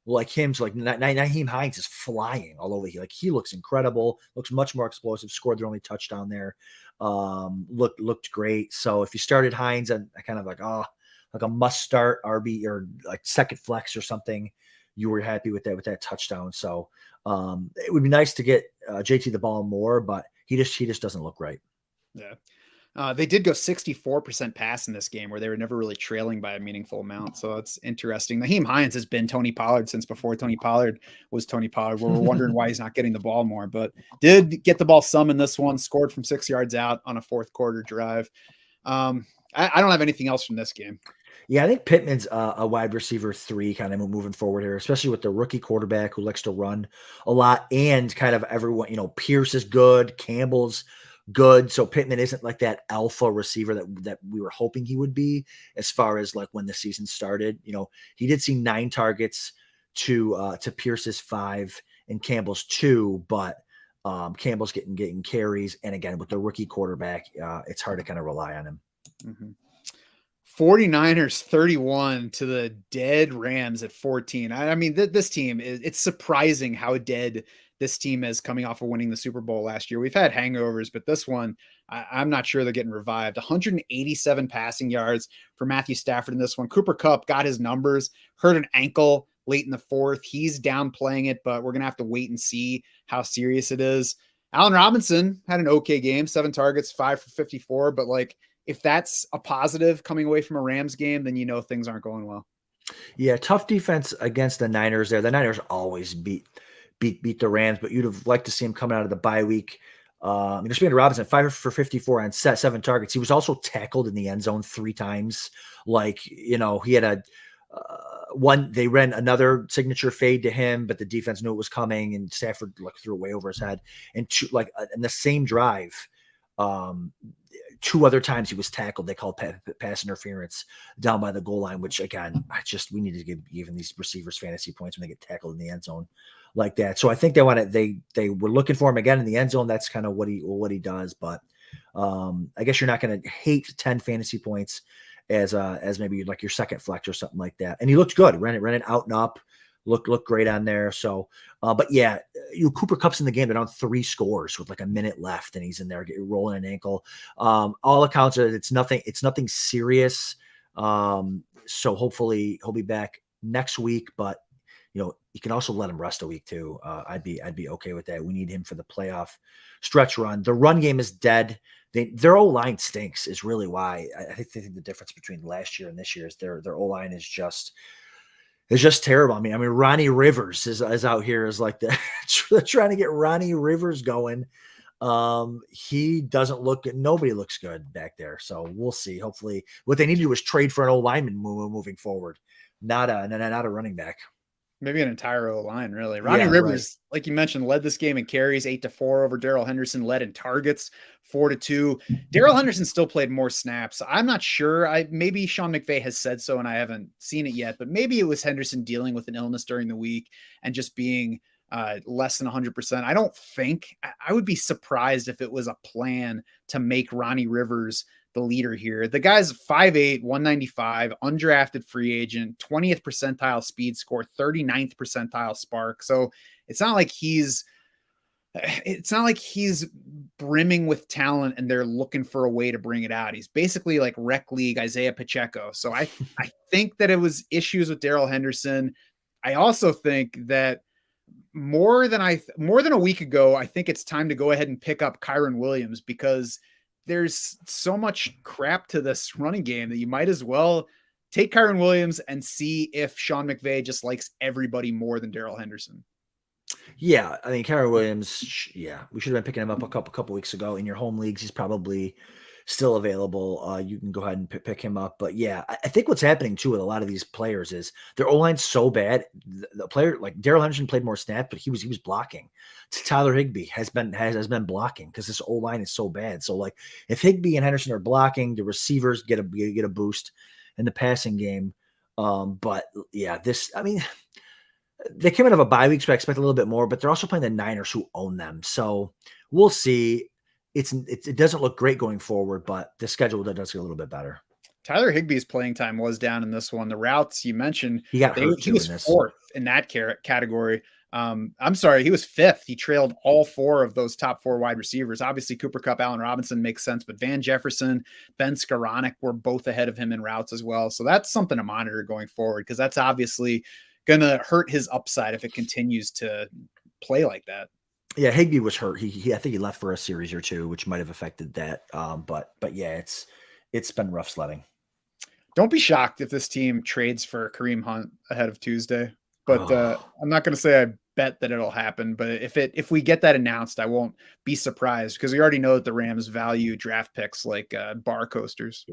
like him to like Nyheim Hines is flying all over. He looks incredible, looks much more explosive, scored their only touchdown there. Looked great. So if you started Hines, I kind of like a must start RB or like second flex or something, you were happy with that touchdown. So it would be nice to get JT the ball more, but he just doesn't look right. Yeah. They did go 64% pass in this game where they were never really trailing by a meaningful amount. So it's interesting. Nyheim Hines has been Tony Pollard since before Tony Pollard was Tony Pollard, where we're wondering why he's not getting the ball more, but did get the ball some in this one, scored from 6 yards out on a fourth quarter drive. I don't have anything else from this game. Yeah, I think Pittman's a wide receiver 3 kind of moving forward here, especially with the rookie quarterback who likes to run a lot and kind of everyone, Pierce is good, Campbell's good. So Pittman isn't like that alpha receiver that we were hoping he would be as far as like when the season started. He did see 9 targets to Pierce's 5 and Campbell's 2, but Campbell's getting carries. And again, with the rookie quarterback, it's hard to kind of rely on him. Mm-hmm. 49ers 31 to the dead Rams at 14. I mean, this team it's surprising how dead this team is coming off of winning the Super Bowl last year. We've had hangovers, but this one, I'm not sure they're getting revived. 187 passing yards for Matthew Stafford in this one. Cooper Kupp got his numbers, hurt an ankle late in the 4th. He's downplaying it, but we're going to have to wait and see how serious it is. Allen Robinson had an okay game, 7 targets, 5 for 54, but like, if that's a positive coming away from a Rams game, then things aren't going well. Yeah, tough defense against the Niners there. The Niners always beat the Rams, but you'd have liked to see him coming out of the bye week. Speaking of Robinson, 5 for 54 on 7 targets. He was also tackled in the end zone 3 times. He had they ran another signature fade to him, but the defense knew it was coming, and Stafford threw it way over his head. And in the same drive, 2 other times he was tackled. They called pass interference down by the goal line, which again, we need to give even these receivers fantasy points when they get tackled in the end zone like that. So I think they were looking for him again in the end zone. That's kind of what he does. But I guess you're not going to hate 10 fantasy points as maybe like your second flex or something like that. And he looked good, ran it out and up. Look great on there. So, but yeah, Cooper Kupp's in the game. They're down 3 scores with like a minute left, and he's in there rolling an ankle. All accounts are it's nothing serious. So hopefully he'll be back next week. But you can also let him rest a week too. I'd be okay with that. We need him for the playoff stretch run. The run game is dead. Their O-line stinks. Is really why I think the difference between last year and this year is their O-line is just. It's just terrible. I mean, Ronnie Rivers is out here is like trying to get Ronnie Rivers going. He doesn't look good. Nobody looks good back there. So we'll see. Hopefully what they need to do is trade for an old lineman moving forward, not a running back. Maybe an entire O-line, really. Ronnie Rivers, right, like you mentioned, led this game in carries 8-4 over Darrell Henderson, led in targets 4-2. Darrell Henderson still played more snaps. I'm not sure. Maybe Sean McVay has said so, and I haven't seen it yet, but maybe it was Henderson dealing with an illness during the week and just being less than 100%. I don't think I would be surprised if it was a plan to make Ronnie Rivers the leader here. The guy's 5'8", 195, undrafted free agent, 20th percentile speed score, 39th percentile spark. So it's not like he's brimming with talent and they're looking for a way to bring it out. He's basically like rec league Isaiah Pacheco. So I think that it was issues with Darrell Henderson. I also think that more than a week ago, I think it's time to go ahead and pick up Kyren Williams, because there's so much crap to this running game that you might as well take Kyren Williams and see if Sean McVay just likes everybody more than Darrell Henderson. Yeah, I mean, Kyren Williams, yeah, we should have been picking him up a couple weeks ago. In your home leagues, he's probably still available. You can go ahead and pick him up. But yeah, I think what's happening too with a lot of these players is their O-line's so bad. The player like Darrell Henderson played more snaps, but he was blocking. Tyler Higbee has been blocking because this O-line is so bad. So like if Higbee and Henderson are blocking, the receivers get a boost in the passing game. But yeah, they came out of a bye week, so I expect a little bit more, but they're also playing the Niners, who own them. So we'll see. It doesn't look great going forward, but the schedule does get a little bit better. Tyler Higbee's playing time was down in this one. The routes you mentioned, he was fourth in that category. I'm sorry, he was fifth. He trailed all 4 of those top 4 wide receivers. Obviously, Cooper Kupp, Allen Robinson makes sense, but Van Jefferson, Ben Skoranek were both ahead of him in routes as well. So that's something to monitor going forward, because that's obviously going to hurt his upside if it continues to play like that. Yeah, Higbee was hurt. I think he left for a series or 2, which might have affected that. But yeah, it's been rough sledding. Don't be shocked if this team trades for Kareem Hunt ahead of Tuesday. But I'm not going to say I bet that it'll happen. But if we get that announced, I won't be surprised, because we already know that the Rams value draft picks like bar coasters.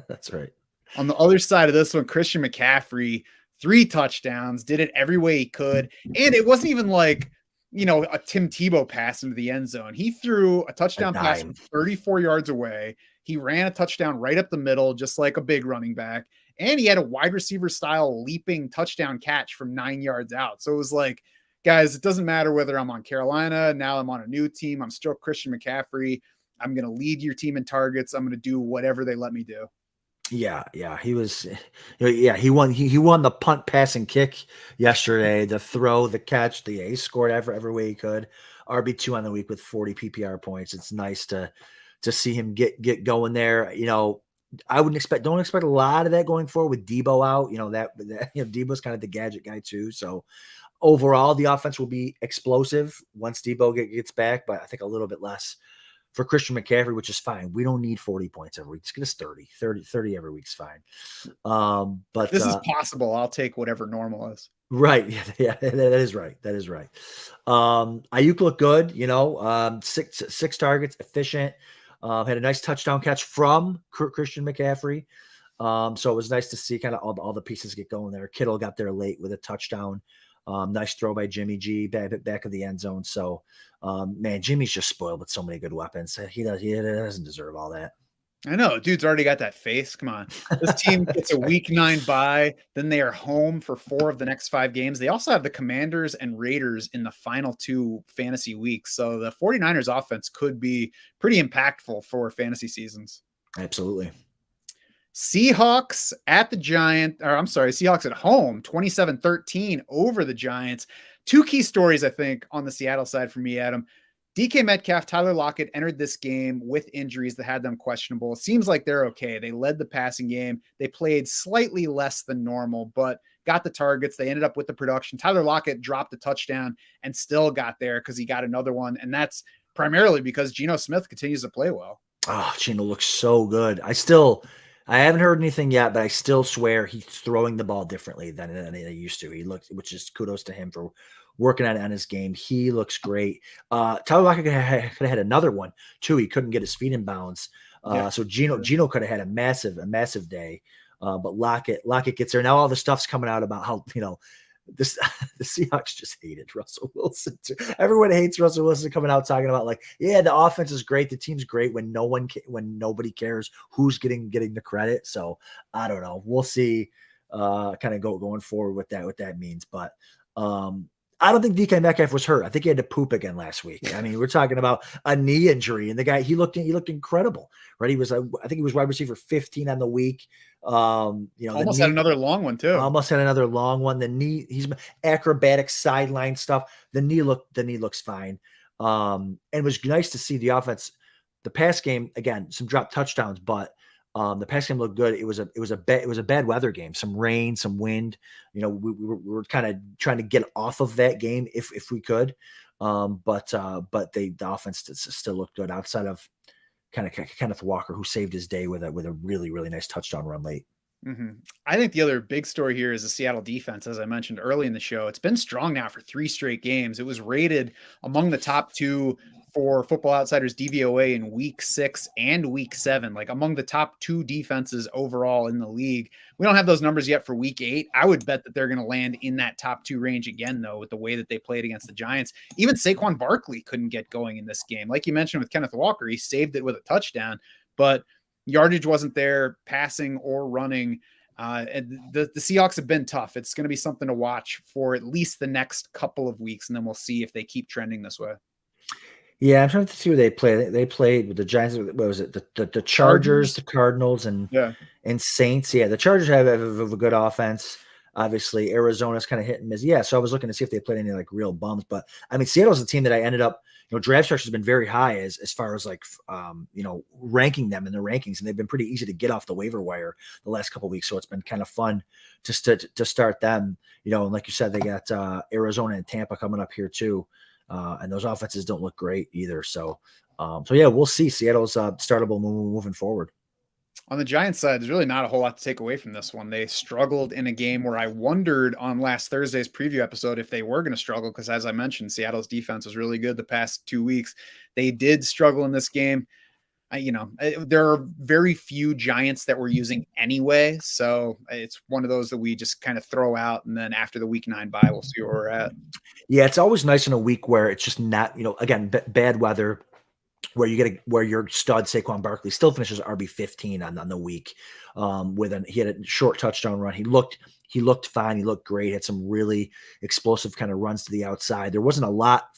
That's right. On the other side of this one, Christian McCaffrey, 3 touchdowns, did it every way he could. And it wasn't even like, a Tim Tebow pass into the end zone. He threw a A touchdown pass dime. from 34 yards away. He ran a touchdown right up the middle, just like a big running back. And he had a wide receiver style leaping touchdown catch from 9 yards out. So it was like, guys, it doesn't matter whether I'm on Carolina, now I'm on a new team. I'm still Christian McCaffrey. I'm going to lead your team in targets. I'm going to do whatever they let me do. Yeah, he was. He won. He won the punt, pass, and kick yesterday. The throw, the catch. He scored every way he could. RB2 on the week with 40 PPR points. It's nice to see him get going there. I don't expect a lot of that going forward with Debo out. Debo's kind of the gadget guy too. So overall, the offense will be explosive once Debo gets back, but I think a little bit less for Christian McCaffrey, which is fine. We don't need 40 points every week. Just get us 30 every week's fine. But this is possible. I'll take whatever normal is. Right. Yeah, that is right. That is right. Ayuk looked good, 6 targets, efficient. Had a nice touchdown catch from Christian McCaffrey. So it was nice to see kind of all the pieces get going there. Kittle got there late with a touchdown. Nice throw by Jimmy G back of the end zone. So, man, Jimmy's just spoiled with so many good weapons. He doesn't deserve all that. I know, dude's already got that face. Come on. This team gets a week 9 bye. Then they are home for 4 of the next 5 games. They also have the Commanders and Raiders in the final 2 fantasy weeks. So the 49ers offense could be pretty impactful for fantasy seasons. Absolutely. Seahawks at home, 27-13 over the Giants. 2 key stories, I think, on the Seattle side for me, Adam. DK Metcalf, Tyler Lockett entered this game with injuries that had them questionable. It seems like they're okay. They led the passing game. They played slightly less than normal, but got the targets. They ended up with the production. Tyler Lockett dropped a touchdown and still got there because he got another one. And that's primarily because Geno Smith continues to play well. Oh, Geno looks so good. I haven't heard anything yet, but I still swear he's throwing the ball differently than he used to. He looked, which is kudos to him for working on his game. He looks great. Tyler Lockett could have had another one too. He couldn't get his feet in bounds. So Geno could have had a massive day. But Lockett gets there. Now all the stuff's coming out about how, the Seahawks just hated Russell Wilson too. Everyone hates Russell Wilson coming out talking about like, yeah, the offense is great, the team's great when nobody cares who's getting the credit. So I don't know. We'll see kind of going forward what that means. But I don't think DK Metcalf was hurt. I think he had to poop again last week. I mean, we're talking about a knee injury, and the guy he looked incredible, right? He was I think he was wide receiver 15 on the week. Almost had another long one too. Almost had another long one. The knee, he's acrobatic sideline stuff. The knee looks fine. And it was nice to see the offense. The pass game again, some dropped touchdowns, but the pass game looked good. It was a bad weather game, some rain, some wind. We were kind of trying to get off of that game if we could. But the offense still looked good outside of kind of Kenneth Walker, who saved his day with a really, really nice touchdown run late. Mm-hmm. I think the other big story here is the Seattle defense. As I mentioned early in the show, it's been strong now for 3 straight games. It was rated among the top 2 for Football Outsiders DVOA in week 6 and week 7, like among the top 2 defenses overall in the league. We don't have those numbers yet for week 8. I would bet that they're going to land in that top 2 range again, though, with the way that they played against the Giants. Even Saquon Barkley couldn't get going in this game. Like you mentioned with Kenneth Walker, he saved it with a touchdown, but yardage wasn't there, passing or running. And the Seahawks have been tough. It's going to be something to watch for at least the next couple of weeks, and then we'll see if they keep trending this way. Yeah, I'm trying to see where they play. They played with the Giants. What was it? The Chargers, the Cardinals, and Saints. Yeah, the Chargers have a good offense. Obviously, Arizona's kind of hit and miss. Yeah, so I was looking to see if they played any like real bums. But I mean, Seattle's a team that I ended up, draft structure has been very high as far as like, ranking them in the rankings, and they've been pretty easy to get off the waiver wire the last couple of weeks. So it's been kind of fun to start them. And like you said, they got Arizona and Tampa coming up here too. And those offenses don't look great either. So yeah, we'll see. Seattle's startable moving forward. On the Giants side, there's really not a whole lot to take away from this one. They struggled in a game where I wondered on last Thursday's preview episode if they were going to struggle, because as I mentioned, Seattle's defense was really good the past 2 weeks. They did struggle in this game. There are very few Giants that we're using anyway. So it's one of those that we just kind of throw out. And then after the week 9 bye, we'll see where we're at. Yeah, it's always nice in a week where it's just not, again, bad weather, where where your stud Saquon Barkley still finishes RB15 on the week. He had a short touchdown run. He looked fine. He looked great. Had some really explosive kind of runs to the outside. There wasn't a lot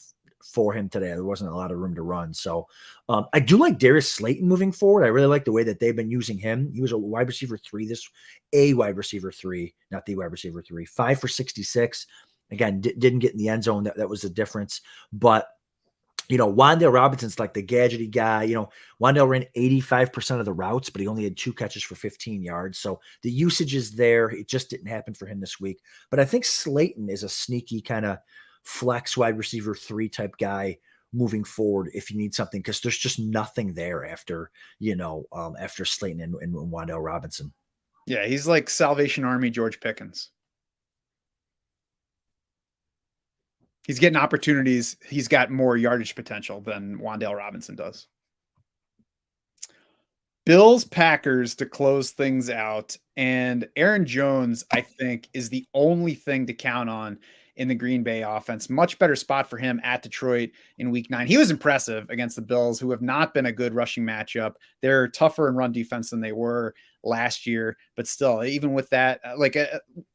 for him today. There wasn't a lot of room to run. So I do like Darius Slayton moving forward. I really like the way that they've been using him. He was a wide receiver 3, not the wide receiver 3, 5 for 66. Again, didn't get in the end zone. That was the difference. But Wan'Dale Robinson's like the gadgety guy. Wan'Dale ran 85% of the routes, but he only had 2 catches for 15 yards. So the usage is there. It just didn't happen for him this week. But I think Slayton is a sneaky kind of flex wide receiver 3 type guy moving forward if you need something, because there's just nothing there after Slayton and Wan'Dale Robinson. Yeah, he's like Salvation Army George Pickens. He's getting opportunities. He's got more yardage potential than Wan'Dale Robinson does. Bills Packers to close things out. And Aaron Jones, I think, is the only thing to count on in the Green Bay offense. Much better spot for him at Detroit in week 9. He was impressive against the Bills, who have not been a good rushing matchup. They're tougher in run defense than they were last year, but still, even with that,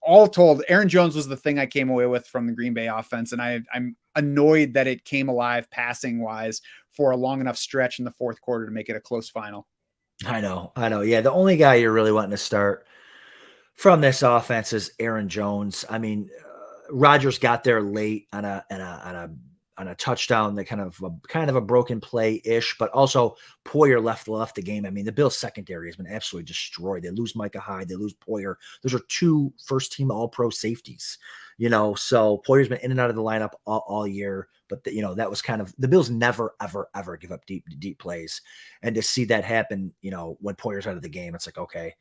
all told, Aaron Jones was the thing I came away with from the Green Bay offense. And I'm annoyed that it came alive passing wise for a long enough stretch in the fourth quarter to make it a close final. I know. Yeah. The only guy you're really wanting to start from this offense is Aaron Jones. I mean, Rodgers got there late on a touchdown, that kind of a broken play ish, but also Poyer left the game. I mean, the Bills secondary has been absolutely destroyed. They lose Micah Hyde, they lose Poyer. Those are 2 first-team All-Pro safeties. So Poyer's been in and out of the lineup all year, but that was kind of, the Bills never, ever, ever give up deep plays. And to see that happen, when Poyer's out of the game, it's like, okay,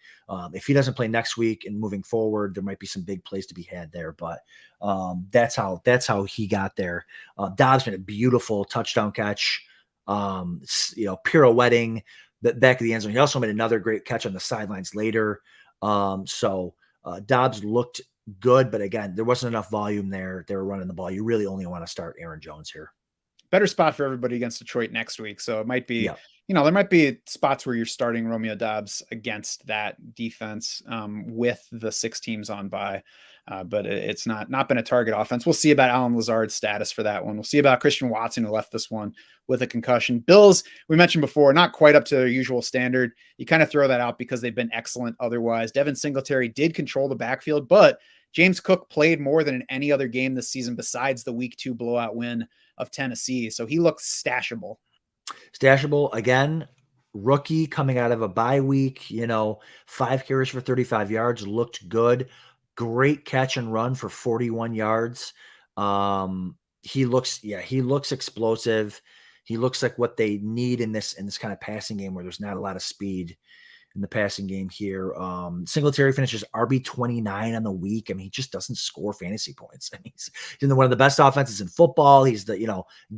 if he doesn't play next week and moving forward, there might be some big plays to be had there, but that's how he got there. Dobbs made a beautiful touchdown catch, pirouetting the back of the end zone. He also made another great catch on the sidelines later. So Dobbs looked good, but again, there wasn't enough volume there. They were running the ball. You really only want to start Aaron Jones here. Better spot for everybody against Detroit next week. So it might be, there might be spots where you're starting Romeo Dobbs against that defense with the 6 teams on bye. But it's not been a target offense. We'll see about Alan Lazard's status for that one. We'll see about Christian Watson, who left this one with a concussion. Bills, we mentioned before, not quite up to their usual standard. You kind of throw that out because they've been excellent otherwise. Devin Singletary did control the backfield, but James Cook played more than in any other game this season besides the week 2 blowout win of Tennessee. So he looks stashable. Again, rookie coming out of a bye week, 5 carries for 35 yards, looked good. Great catch and run for 41 yards. He looks explosive. He looks like what they need in this kind of passing game where there's not a lot of speed in the passing game here. Singletary finishes RB29 on the week. I mean, he just doesn't score fantasy points. I mean, he's in one of the best offenses in football. He's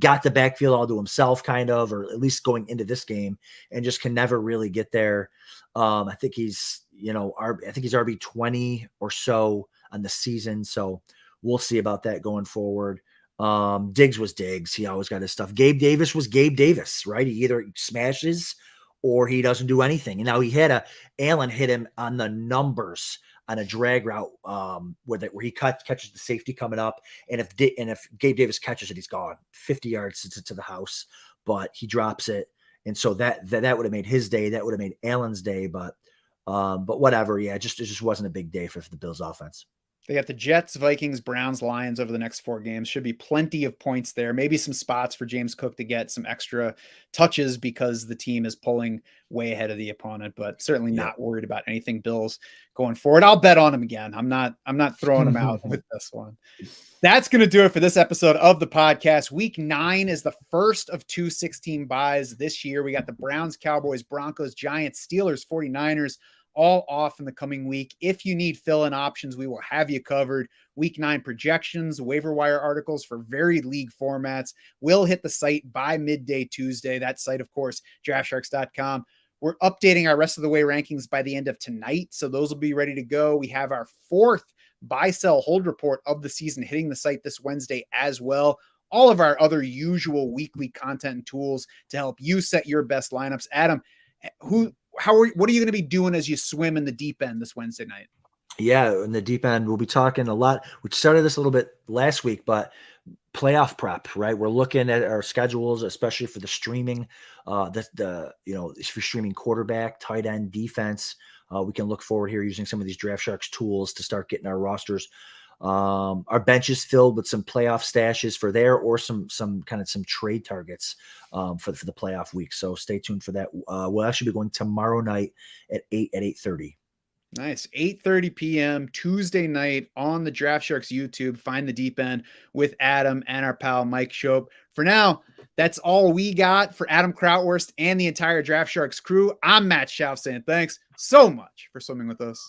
got the backfield all to himself kind of, or at least going into this game, and just can never really get there. I think he's RB20 or so on the season. So we'll see about that going forward. Diggs was Diggs. He always got his stuff. Gabe Davis was Gabe Davis, right? He either smashes or he doesn't do anything. And now Allen hit him on the numbers on a drag route where he catches the safety coming up. And if Gabe Davis catches it, he's gone 50 yards to the house, but he drops it. And so that would have made his day. That would have made Allen's day, but whatever. Yeah, it just wasn't a big day for the Bills offense. They got the Jets, Vikings, Browns, Lions over the next 4 games. Should be plenty of points there. Maybe some spots for James Cook to get some extra touches because the team is pulling way ahead of the opponent, but certainly not worried about anything Bills going forward. I'll bet on him again. I'm not throwing him out with this one. That's going to do it for this episode of the podcast. Week 9 is the first of 2 16 buys this year. We got the Browns, Cowboys, Broncos, Giants, Steelers, 49ers all off in the coming week. If you need fill-in options, we will have you covered. Week 9 projections, waiver wire articles for varied league formats will hit the site by midday Tuesday. That site, of course, draftsharks.com. We're updating our rest of the way rankings by the end of tonight, so those will be ready to go. We have our 4th buy, sell, hold report of the season hitting the site this Wednesday as well. All of our other usual weekly content and tools to help you set your best lineups. Adam, what are you going to be doing as you swim in the deep end this Wednesday night? Yeah, in the deep end, we'll be talking a lot. We started this a little bit last week, but playoff prep, right? We're looking at our schedules, especially for the streaming, if you're streaming quarterback, tight end, defense. We can look forward here using some of these Draft Sharks tools to start getting our rosters, our benches filled with some playoff stashes for there, or some trade targets for the playoff week. So stay tuned for that. We'll actually be going tomorrow night at 8:30. Nice. 8:30 p.m. Tuesday night on the Draft Sharks YouTube. Find the deep end with Adam and our pal Mike Shope. For now, that's all we got. For Adam Krautwurst and the entire Draft Sharks crew, I'm Matt Schauf saying thanks so much for swimming with us.